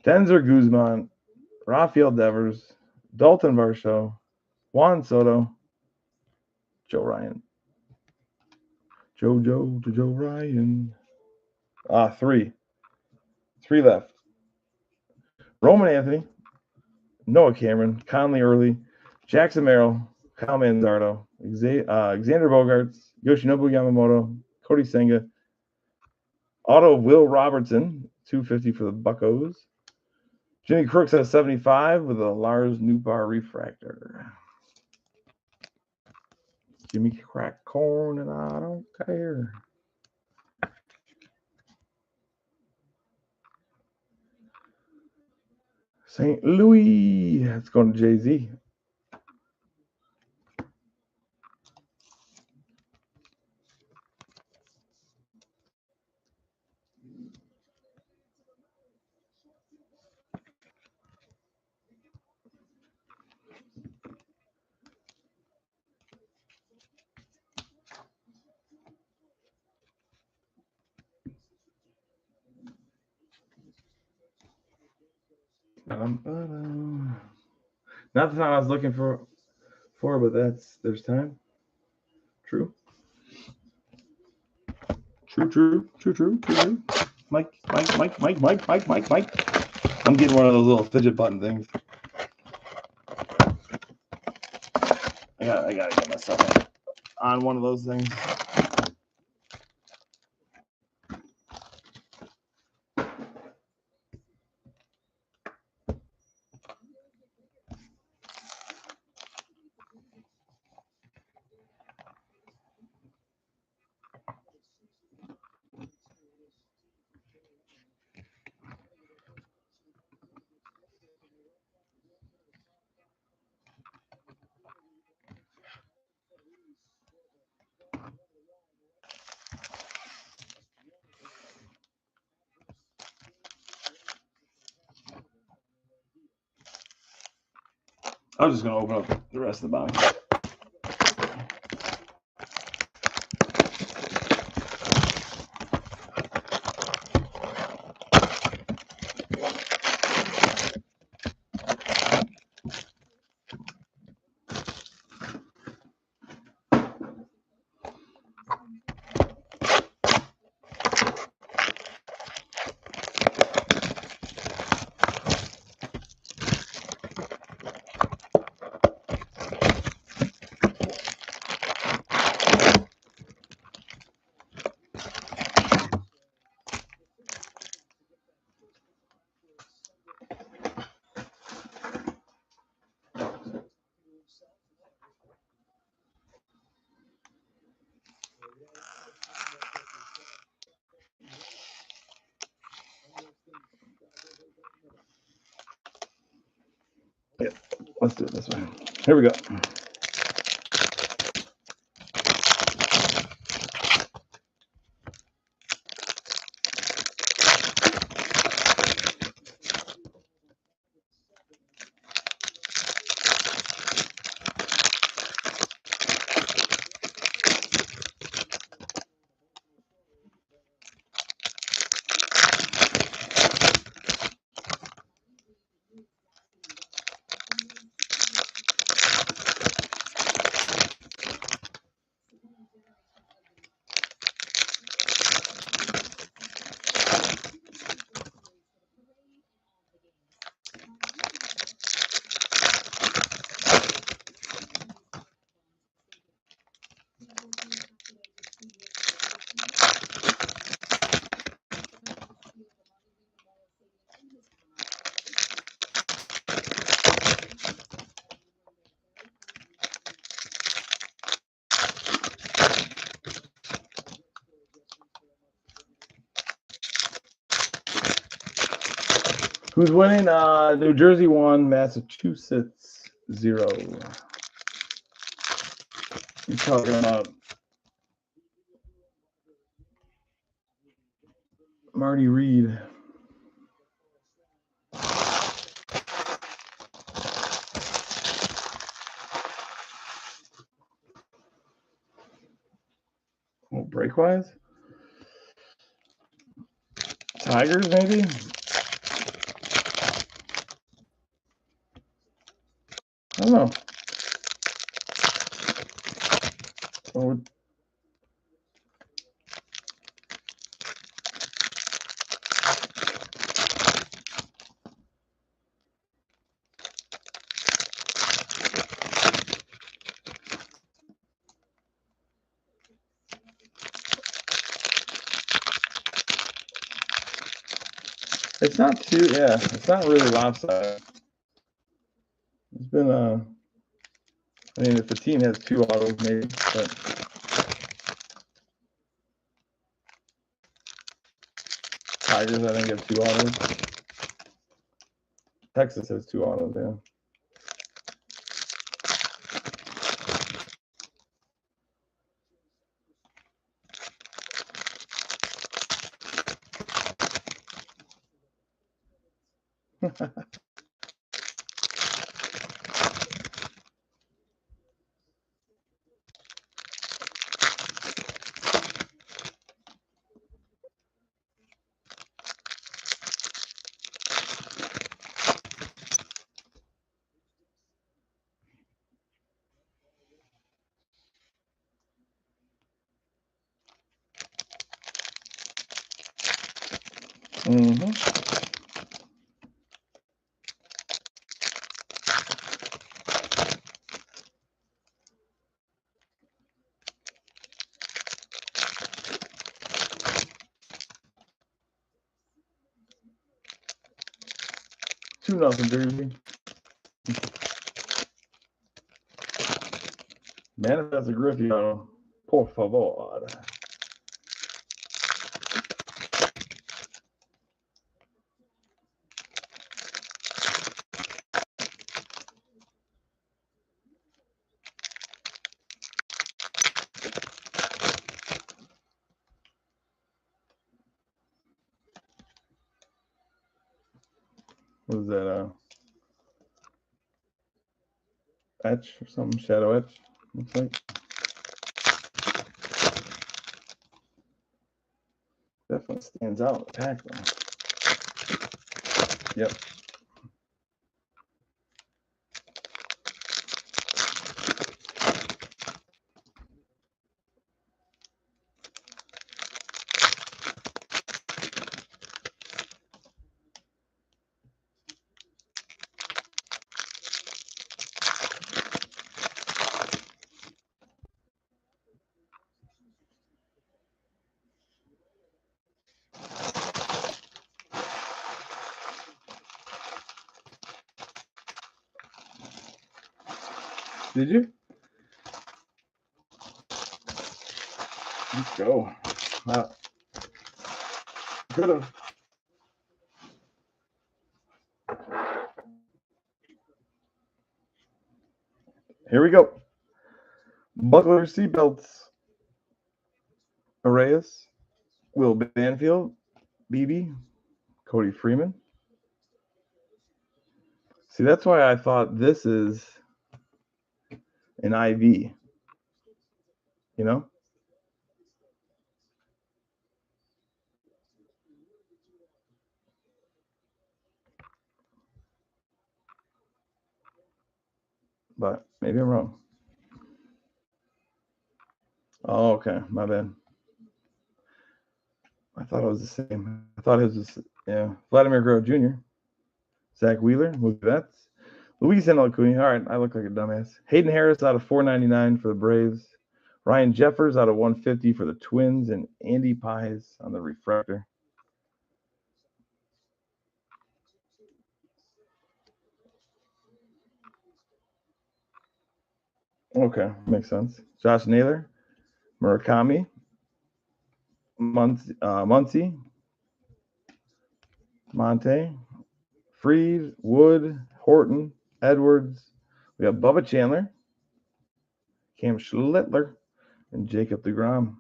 Denzer Guzman, Rafael Devers, Dalton Varsho, Juan Soto, Joe Ryan. Joe to Joe Ryan. Three left. Roman Anthony, Noah Cameron, Conley Early, Jackson Merrill, Kyle Manzardo, Xander Bogaerts, Yoshinobu Yamamoto, Cody Senga, auto Will Robertson, 250 for the Buccos. Jimmy Crooks at 75 with a Lars Nootbaar refractor. Jimmy crack corn and I don't care. St. Louis. It's going to Jay-Z. Not the time I was looking for, but there's time. True. True. Mike. I'm getting one of those little fidget button things. I gotta get myself on one of those things. I'm just gonna open up the rest of the box. Yeah, let's do it this way. Here we go. Who's winning? New Jersey 1, Massachusetts 0. You're talking about Marty Reed. Oh, breakwise? Tigers, maybe? I don't know. Oh, It's not too, yeah, it's not really lopsided. It's been, I mean, if the team has 2 autos, maybe, but Tigers, I think, have 2 autos. Texas has 2 autos, yeah. Mm-hmm. Two nothing, Derby. Manifest a Griffey auto. Por favor. What is that? Etch or something? Shadow etch, looks like. Definitely stands out in the pack, though. Yep. Did you? Let's go. Could have. Here we go. Buckler seatbelts. Arrayas. Will Banfield. BB. Cody Freeman. See, that's why I thought this is an IV. You know? But maybe I'm wrong. Oh, okay. My bad. I thought it was the same. I thought it was just, yeah. Vladimir Guerrero Jr. Zach Wheeler. Look at that. Luis Acuna. All right. I look like a dumbass. Hayden Harris out of 499 for the Braves. Ryan Jeffers out of 150 for the Twins. And Andy Pies on the refractor. Okay. Makes sense. Josh Naylor. Murakami. Muncy. Monte. Freed. Wood. Horton. Edwards. We got Bubba Chandler. Cam Schlittler. And Jacob deGrom.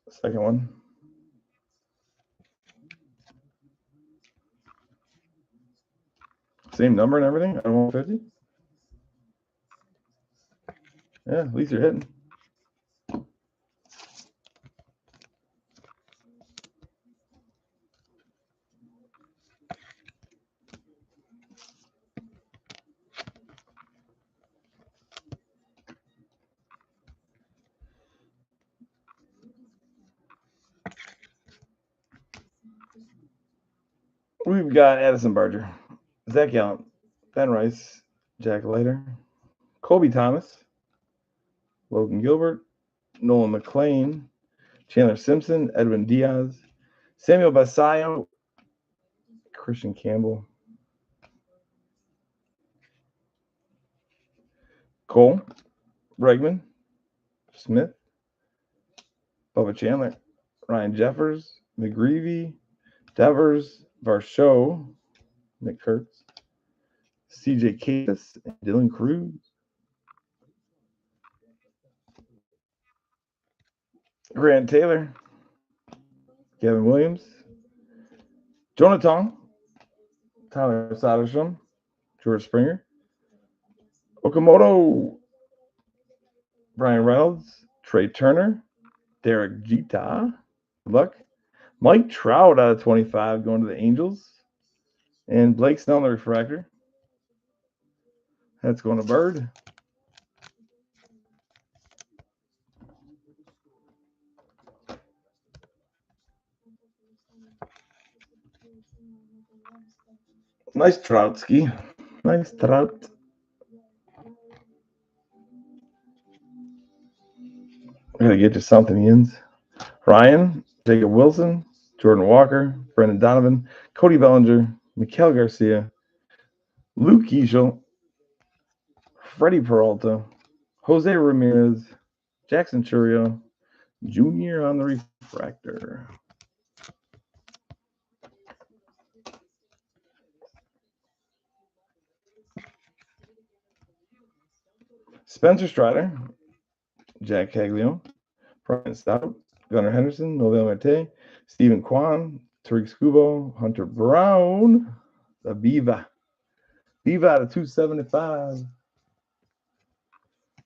Second one. Same number and everything at 150? Yeah, at least you're hitting. We've got Addison Barger. Zach Gallant, Ben Rice, Jack Leiter, Colby Thomas, Logan Gilbert, Nolan McLean, Chandler Simpson, Edwin Diaz, Samuel Basayo, Christian Campbell, Cole, Bregman, Smith, Bubba Chandler, Ryan Jeffers, McGreevy, Devers, Varsho, Nick Kurtz, CJ Capus, and Dylan Cruz. Grant Taylor, Kevin Williams, Jonah Tong, Tyler Soderstrom, George Springer, Okamoto, Brian Reynolds, Trey Turner, Derek Jeter, good luck. Mike Trout out of 25 going to the Angels. And Blake Snell in the refractor. That's going to Bird. Nice Troutski. Nice Trout. I gotta get you something, Ians. Ryan, Jacob Wilson, Jordan Walker, Brendan Donovan, Cody Bellinger, Miguel Garcia, Luke Easchel, Freddie Peralta, Jose Ramirez, Jackson Churio, Jr. on the refractor. Spencer Strider, Jack Caglio, Brian Stout, Gunnar Henderson, Novell Marte, Stephen Kwan, Tariq Scubo, Hunter Brown, the Viva. Viva out of 275.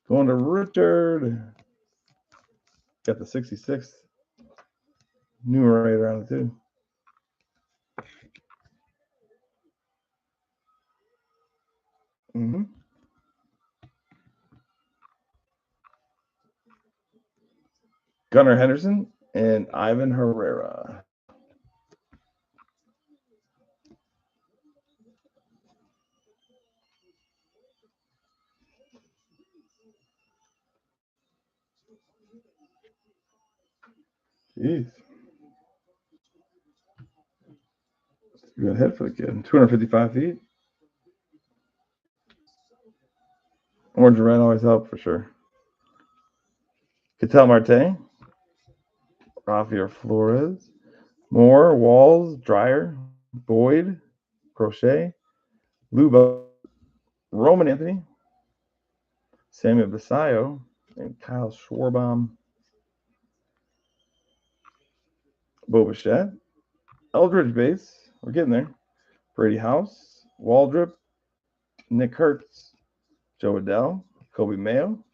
Going to Richard. Got the 66th numerator on it too. Mm-hmm. Gunnar Henderson and Ivan Herrera. Jeez. Good head for the kid. 255 feet. Orange and red always help for sure. Ketel Marte. Rafael Flores. Moore, Walls, Dreyer, Boyd, Crochet, Luba, Roman Anthony, Samuel Basayo, and Kyle Schwarbaum. Bo Bichette, Eldridge base. We're getting there. Brady House, Waldrop, Nick Hertz, Joe Adell, Kobe Mayo,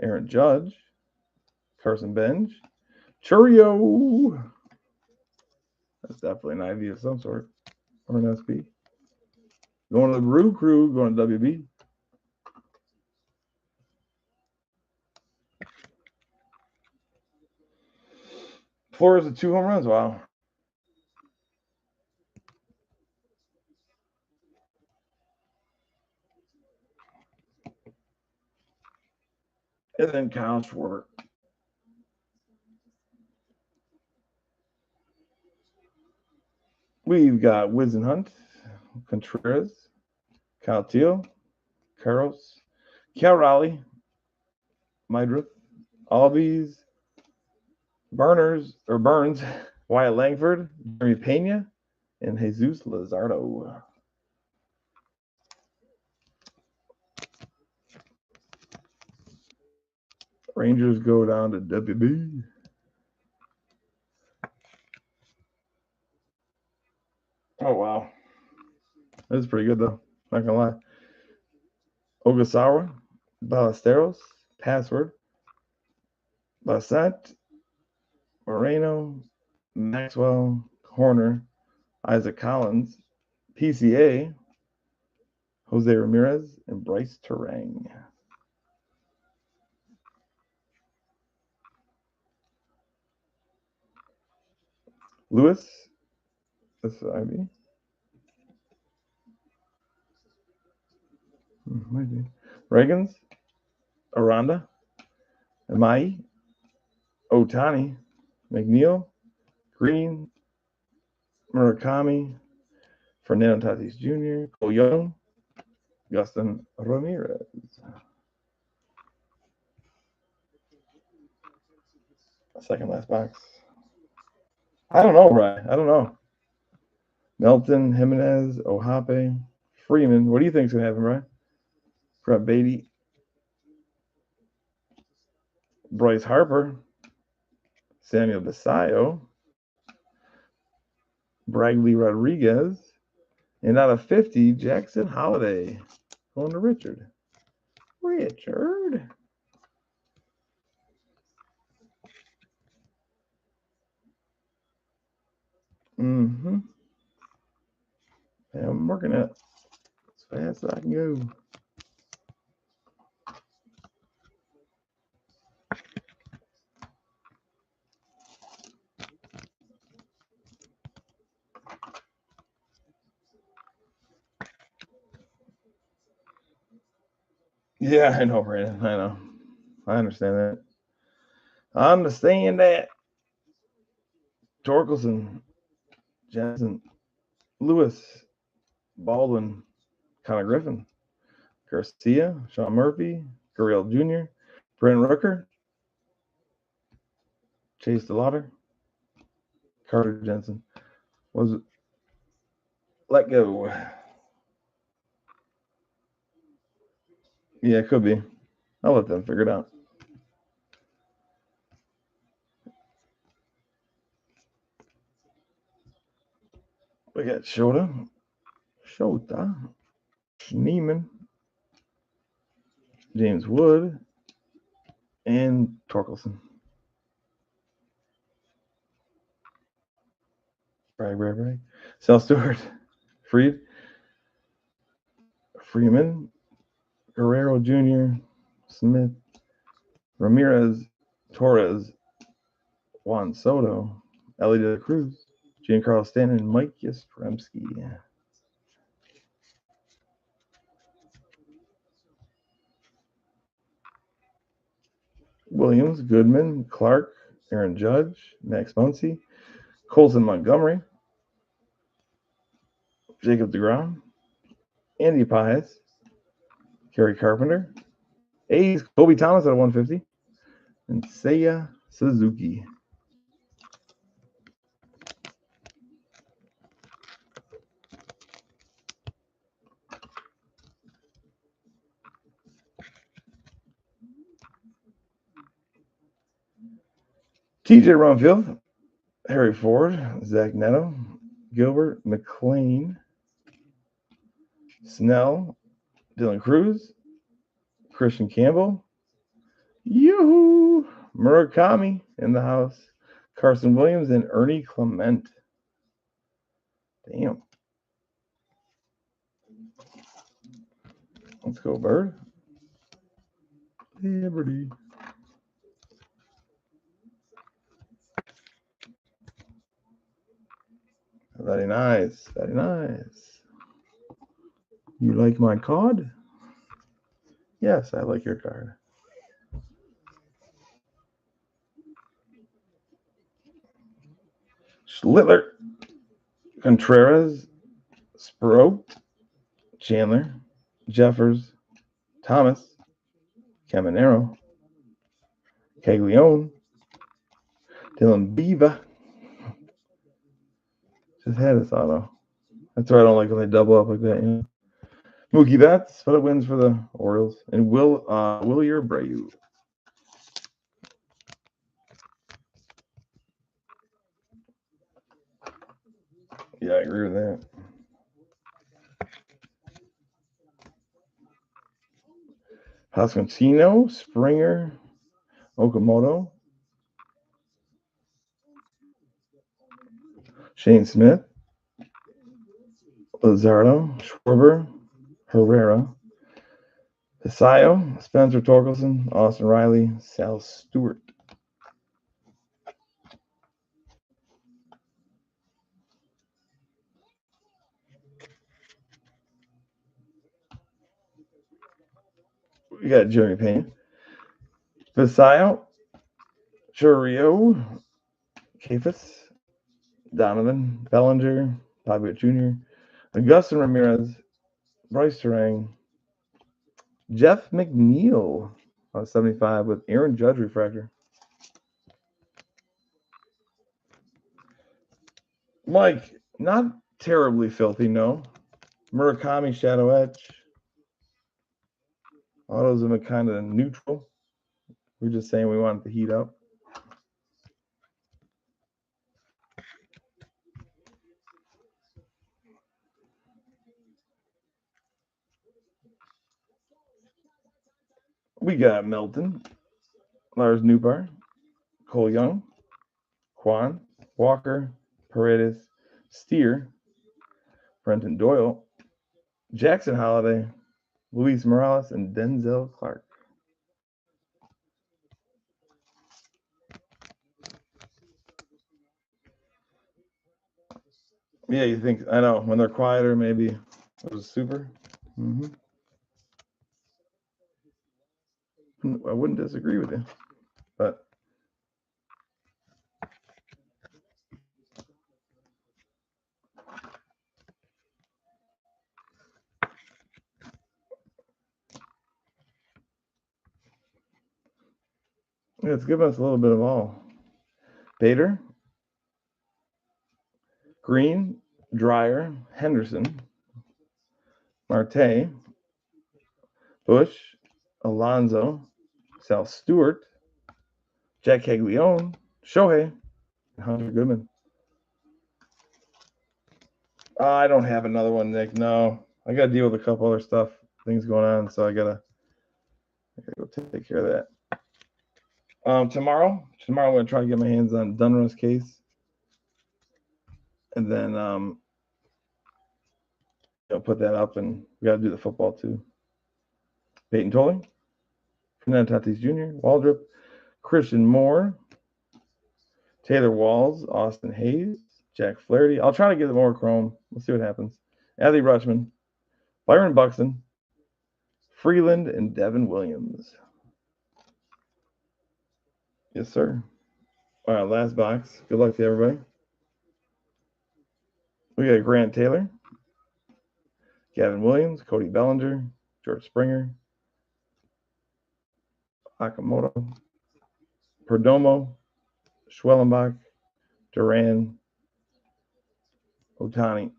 Aaron Judge, Carson Benj, Churio. That's definitely an IV of some sort, or an SP. Going to the Brew Crew, going to WB. Flores with 2 home runs. Wow. And then Kyle Schwarber. We've got Wizen Hunt, Contreras, Kyle Teal, Carlos, Cal Raleigh, Mydruth, Albies, Burns, Wyatt Langford, Jeremy Pena, and Jesus Luzardo. Rangers go down to WB. Oh, wow. That's pretty good, though. Not going to lie. Ogasawa, Ballesteros, Password, Bassett, Moreno, Maxwell, Horner, Isaac Collins, PCA, Jose Ramirez, and Bryce Terang. Lewis, that's IB. Might be. Reagans, Aranda, Amai, Otani, McNeil, Green, Murakami, Fernando Tatis Jr., Cole Young, Justin Ramirez. Second last box. I don't know, Ryan. I don't know. Melton, Jimenez, Ohape, Freeman. What do you think's going to happen, Ryan? Brett Beatty, Bryce Harper, Samuel Basayo, Bradley Rodriguez, and out of 50, Jackson Holiday. Going to Richard. Richard. Mm-hmm. Yeah, I'm working it as fast as I can go. Yeah, I know, Brandon. I know. I understand that. I understand that. Torkelson, Jensen, Lewis, Baldwin, Connor Griffin, Garcia, Sean Murphy, Gurriel Jr., Brent Rooker, Chase DeLauder, Carter Jensen. Was it? Let go. Yeah, it could be. I'll let them figure it out. We got Shota, Schneeman, James Wood, and Torkelson. Brag. Sal Stewart, Freed, Freeman, Guerrero Jr., Smith, Ramirez, Torres, Juan Soto, Ellie De La Cruz, Giancarlo Stanton, and Mike Yastrzemski. Williams, Goodman, Clark, Aaron Judge, Max Muncy, Colson Montgomery, Jacob deGrom, Andy Pies, Kerry Carpenter, A's, Kobe Thomas at 150, and Seiya Suzuki. TJ Rumfield, Harry Ford, Zach Neto, Gilbert McLean, Snell, Dylan Cruz, Christian Campbell, Yoo-hoo, Murakami in the house, Carson Williams, and Ernie Clement. Damn. Let's go, Bird. Liberty. Very nice. Very nice. You like my card? Yes, I like your card. Schlittler, Contreras, Sproat, Chandler, Jeffers, Thomas, Caminero, Caglione, Dylan Beaver. Just had this auto. That's why I don't like when they double up like that. You know? Mookie Betts, but it wins for the Orioles. And Wilyer Abreu. Yeah, I agree with that. Pasquantino, Springer, Okamoto, Shane Smith, Luzardo, Schwarber, Herrera, Hisayo, Spencer Torkelson, Austin Riley, Sal Stewart. We got Jeremy Payne, Visayo, Churio, Kafis, Donovan, Bellinger, Bobby Jr., Augustin Ramirez, Bryce Terang, Jeff McNeil on 75 with Aaron Judge refractor. Mike, not terribly filthy, no. Murakami Shadow Edge. Autos in a kind of neutral. We're just saying we want it to heat up. We got Melton, Lars Newbar, Cole Young, Quan, Walker, Paredes, Steer, Brenton Doyle, Jackson Holiday, Luis Morales, and Denzel Clark. Yeah, you think, I know, when they're quieter, maybe it was super. I wouldn't disagree with you, but yeah, it's given us a little bit of all. Bader, Green, Dreyer, Henderson, Marte, Bush, Alonzo, Sal Stewart, Jack Caglione, Shohei, and Hunter Goodman. I don't have another one, Nick. No, I got to deal with a couple other things going on, so I gotta go take care of that. Tomorrow I'm gonna try to get my hands on Dunrow's case, and then put that up, and we got to do the football too. Peyton Tolley, Fernando Tatis Jr., Waldrop, Christian Moore, Taylor Walls, Austin Hayes, Jack Flaherty. I'll try to get more Chrome. We'll see what happens. Adley Rutschman, Byron Buxton, Freeland, and Devin Williams. Yes, sir. All right, last box. Good luck to everybody. We got Grant Taylor, Gavin Williams, Cody Bellinger, George Springer, Akamoto, Perdomo, Schwellenbach, Duran, Otani,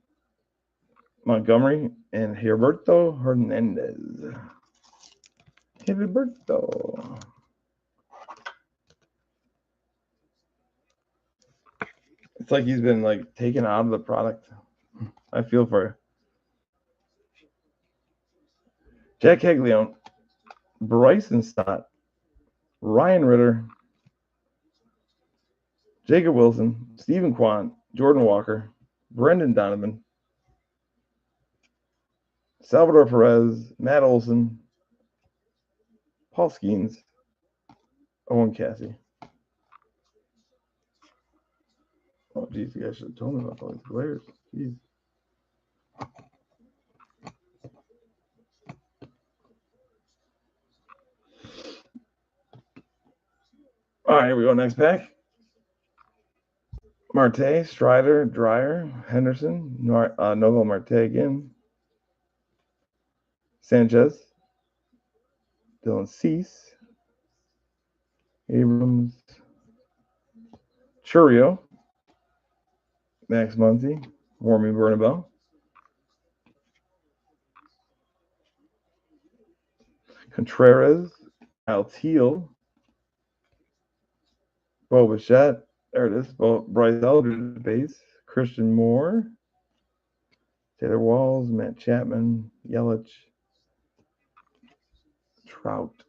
Montgomery, and Heriberto Hernandez. Heriberto. It's like he's been taken out of the product. I feel for you. Jack Caglione, Bryson Stott, Ryan Ritter, Jacob Wilson, Stephen Kwan, Jordan Walker, Brendan Donovan, Salvador Perez, Matt Olson, Paul Skeens, Owen Cassie. Oh, geez, you guys should have told me about all these players. Jeez. All right, here we go. Next pack. Marte, Strider, Dreyer, Henderson, Novo Marte again. Sanchez, Dylan Cease, Abrams, Churio, Max Muncy, Warmy Bernabel, Contreras, Kyle Teal, Bo Bichette, there it is, Bryce Elder base, Christian Moore, Taylor Walls, Matt Chapman, Yelich, Trout,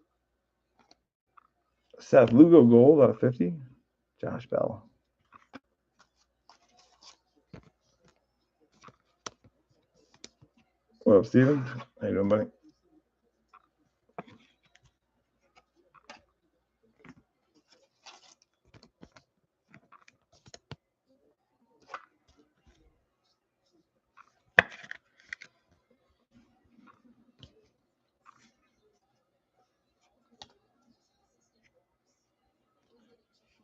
Seth Lugo gold out of 50, Josh Bell. What up, Steven? How you doing, buddy?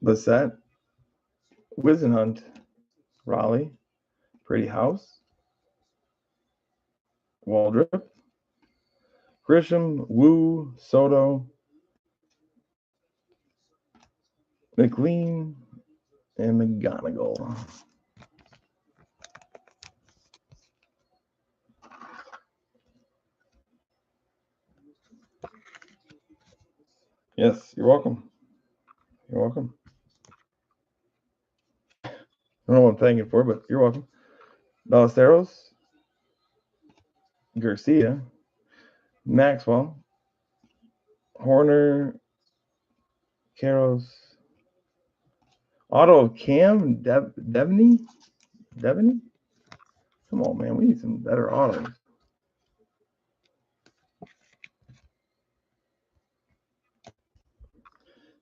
Bassett, Wizenhunt, Raleigh, Pretty House, Waldrop, Grisham, Wu, Soto, McLean, and McGonigal. Yes, you're welcome. You're welcome. I don't know what I'm thanking for, but you're welcome. Ballesteros, Garcia, Maxwell, Horner, Caros, auto of Cam, Devaney? Come on, man. We need some better autos.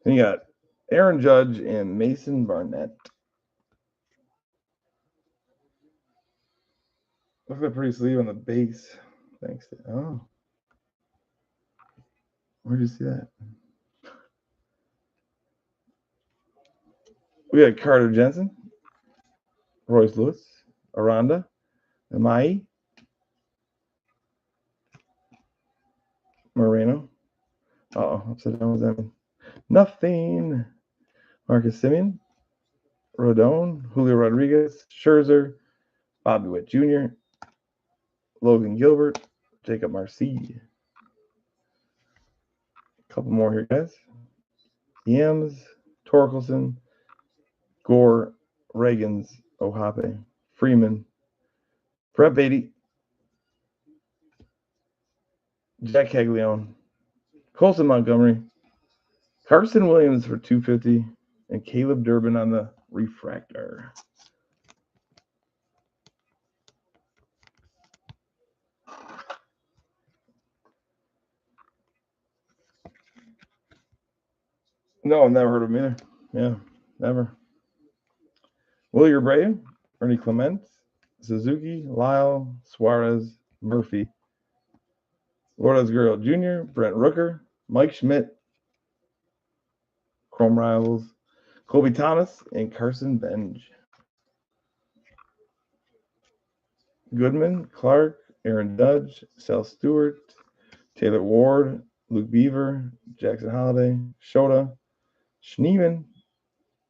Then you got Aaron Judge and Mason Barnett. Looks like a pretty sleeve on the base. Thanks. Oh. Where'd you see that? We got Carter Jensen, Royce Lewis, Aranda, Amai, Moreno. Uh-oh, upside down. What does that mean? Nothing. Marcus Simeon, Rodon, Julio Rodriguez, Scherzer, Bobby Witt Jr., Logan Gilbert, Jacob Marcy. A couple more here, guys. Yams, Torkelson, Gore, Reagans, Ohape, Freeman, Brett Beatty, Jack Caglione, Colson Montgomery, Carson Williams for 250, and Caleb Durbin on the refractor. No, I've never heard of him either. Yeah, never. Willie Abreu, Ernie Clement, Suzuki, Lyle, Suarez, Murphy, Lourdes Guerrero Jr., Brent Rooker, Mike Schmidt, Chrome Rivals, Colby Thomas, and Carson Benj. Goodman, Clark, Aaron Judge, Sal Stewart, Taylor Ward, Luke Beaver, Jackson Holiday, Shota, Schneeman,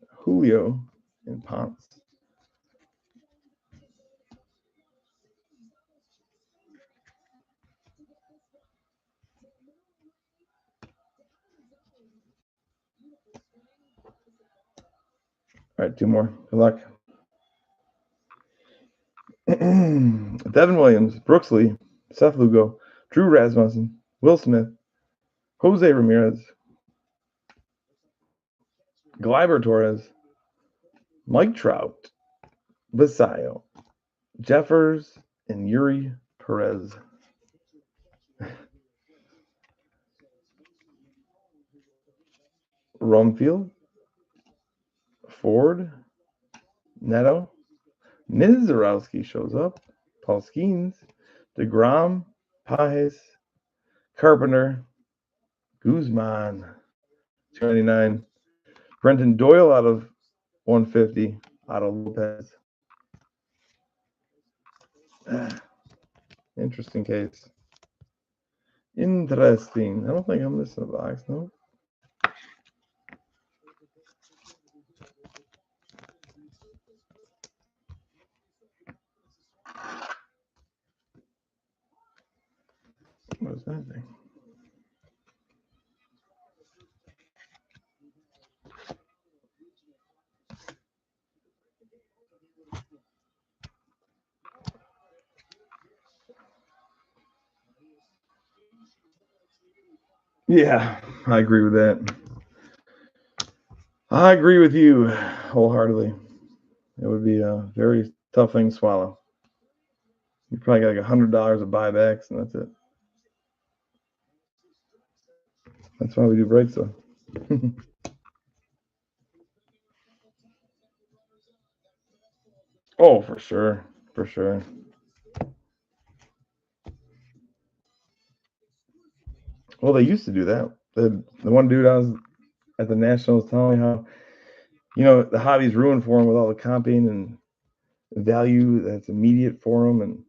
Julio, and Ponce. All right, two more. Good luck. Devin Williams, Brooks Lee, Seth Lugo, Drew Rasmussen, Will Smith, Jose Ramirez, Gleyber Torres, Mike Trout, Basayo, Jeffers, and Yuri Perez. Rumfield, Ford, Neto, Ms. Zarowski shows up, Paul Skeens, DeGrom, Pajes, Carpenter, Guzman, 299, Brenton Doyle out of 150, Otto Lopez. Interesting case. Interesting. I don't think I'm missing a box, no. What is that thing? Yeah, I agree with that. I agree with you wholeheartedly. It would be a very tough thing to swallow. You probably got like $100 of buybacks, and that's it. That's why we do breaks, though. Oh, for sure. For sure. Well, they used to do that. The one dude I was at the Nationals telling me how You know, the hobby's ruined for him with all the comping and value that's immediate for him, and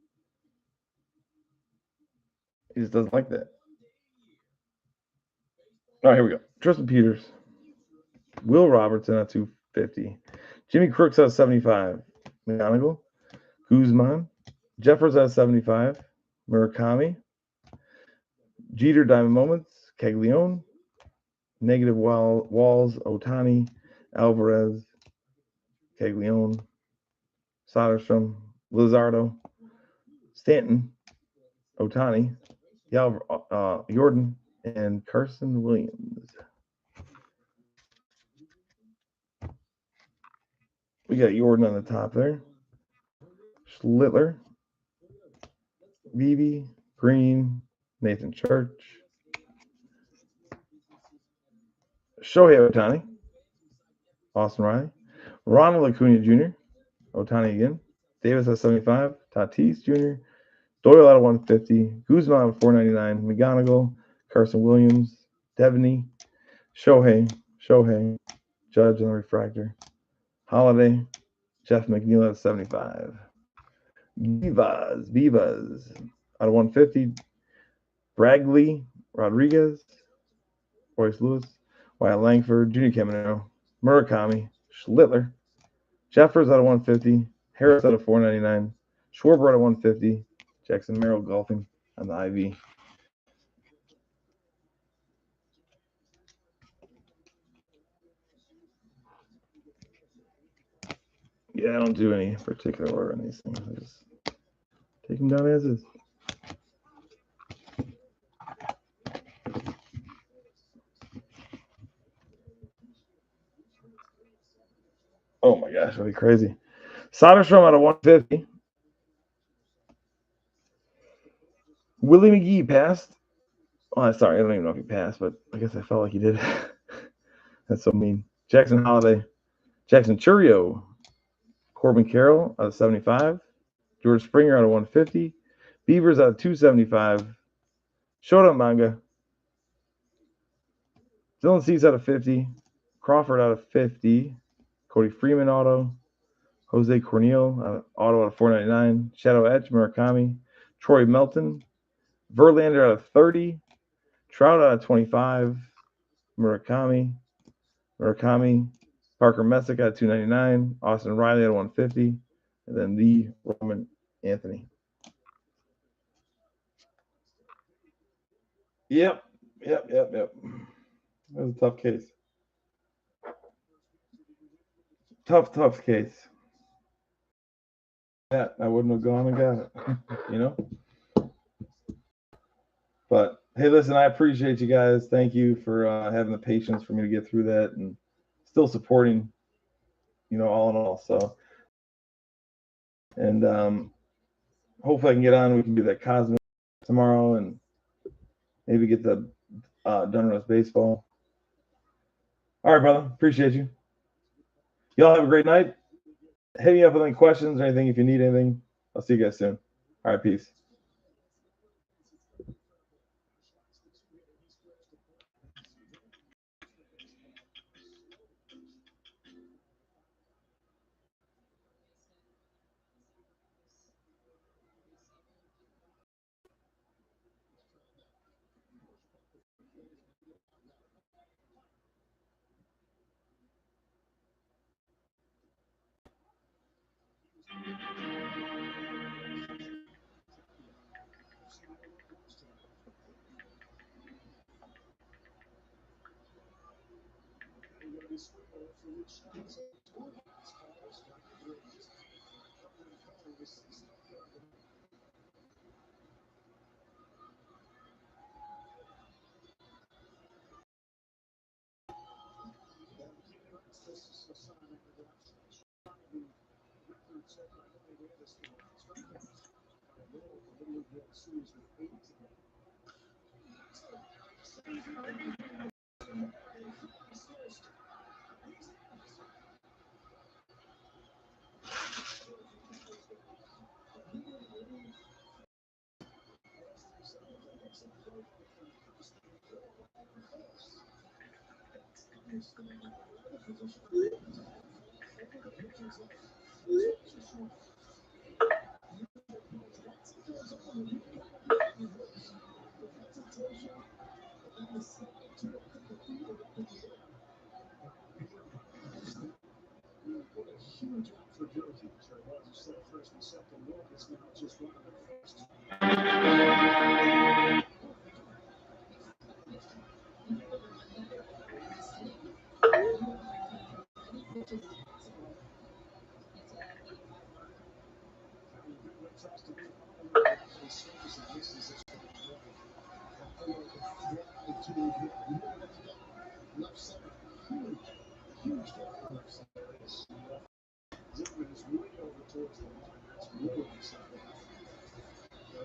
he just doesn't like that. All right, here we go. Tristan Peters, Will Robertson at 250, Jimmy Crooks at 75, McGonigal, Guzman, Jeffers at 75, Murakami, Jeter Diamond Moments, Caglione, Negative Walls, Otani, Alvarez, Caglione, Soderstrom, Lizardo, Stanton, Otani, Jordan, and Carson Williams. We got Jordan on the top there. Schlittler, Beebe, Green, Nathan Church, Shohei Otani, Austin Riley, Ronald Acuna Jr., Otani again, Davis at 75, Tatis Jr., Doyle out of 150, Guzman at 499, McGonigal, Carson Williams, Devaney, Shohei, Judge on the refractor, Holiday, Jeff McNeil at 75. Vivas out of 150, Bragley, Rodriguez, Royce Lewis, Wyatt Langford, Junior Caminero, Murakami, Schlittler, Jeffers out of 150, Harris out of 499, Schwarber out of 150, Jackson Merrill golfing on the IV. Yeah, I don't do any particular order on these things. I just take them down as is. Oh my gosh, really crazy. Soderstrom out of 150. Willie McGee passed. Oh, sorry, I don't even know if he passed, but I guess I felt like he did. That's so mean. Jackson Holiday, Jackson Churio, Corbin Carroll out of 75, George Springer out of 150, Beavers out of 275, Shota Manga, Dylan Cease out of 50, Crawford out of 50, Cody Freeman auto, Jose Cornel auto out of 499, Shadow Etch, Murakami, Troy Melton, Verlander out of 30, Trout out of 25, Murakami, Parker Messick out of 299, Austin Riley out of 150, and then the Roman Anthony. Yep. That was a tough case. Tough case. Yeah, I wouldn't have gone and got it, you know? But hey, listen, I appreciate you guys. Thank you for having the patience for me to get through that and still supporting, you know, all in all. So, and hopefully I can get on. We can do that Cosmic tomorrow and maybe get the Donruss baseball. All right, brother. Appreciate you. Y'all have a great night. Hit me up with any questions or anything if you need anything. I'll see you guys soon. All right, peace. Huge out for Jersey. Sure was. You said first and second look. It's now just one of the first.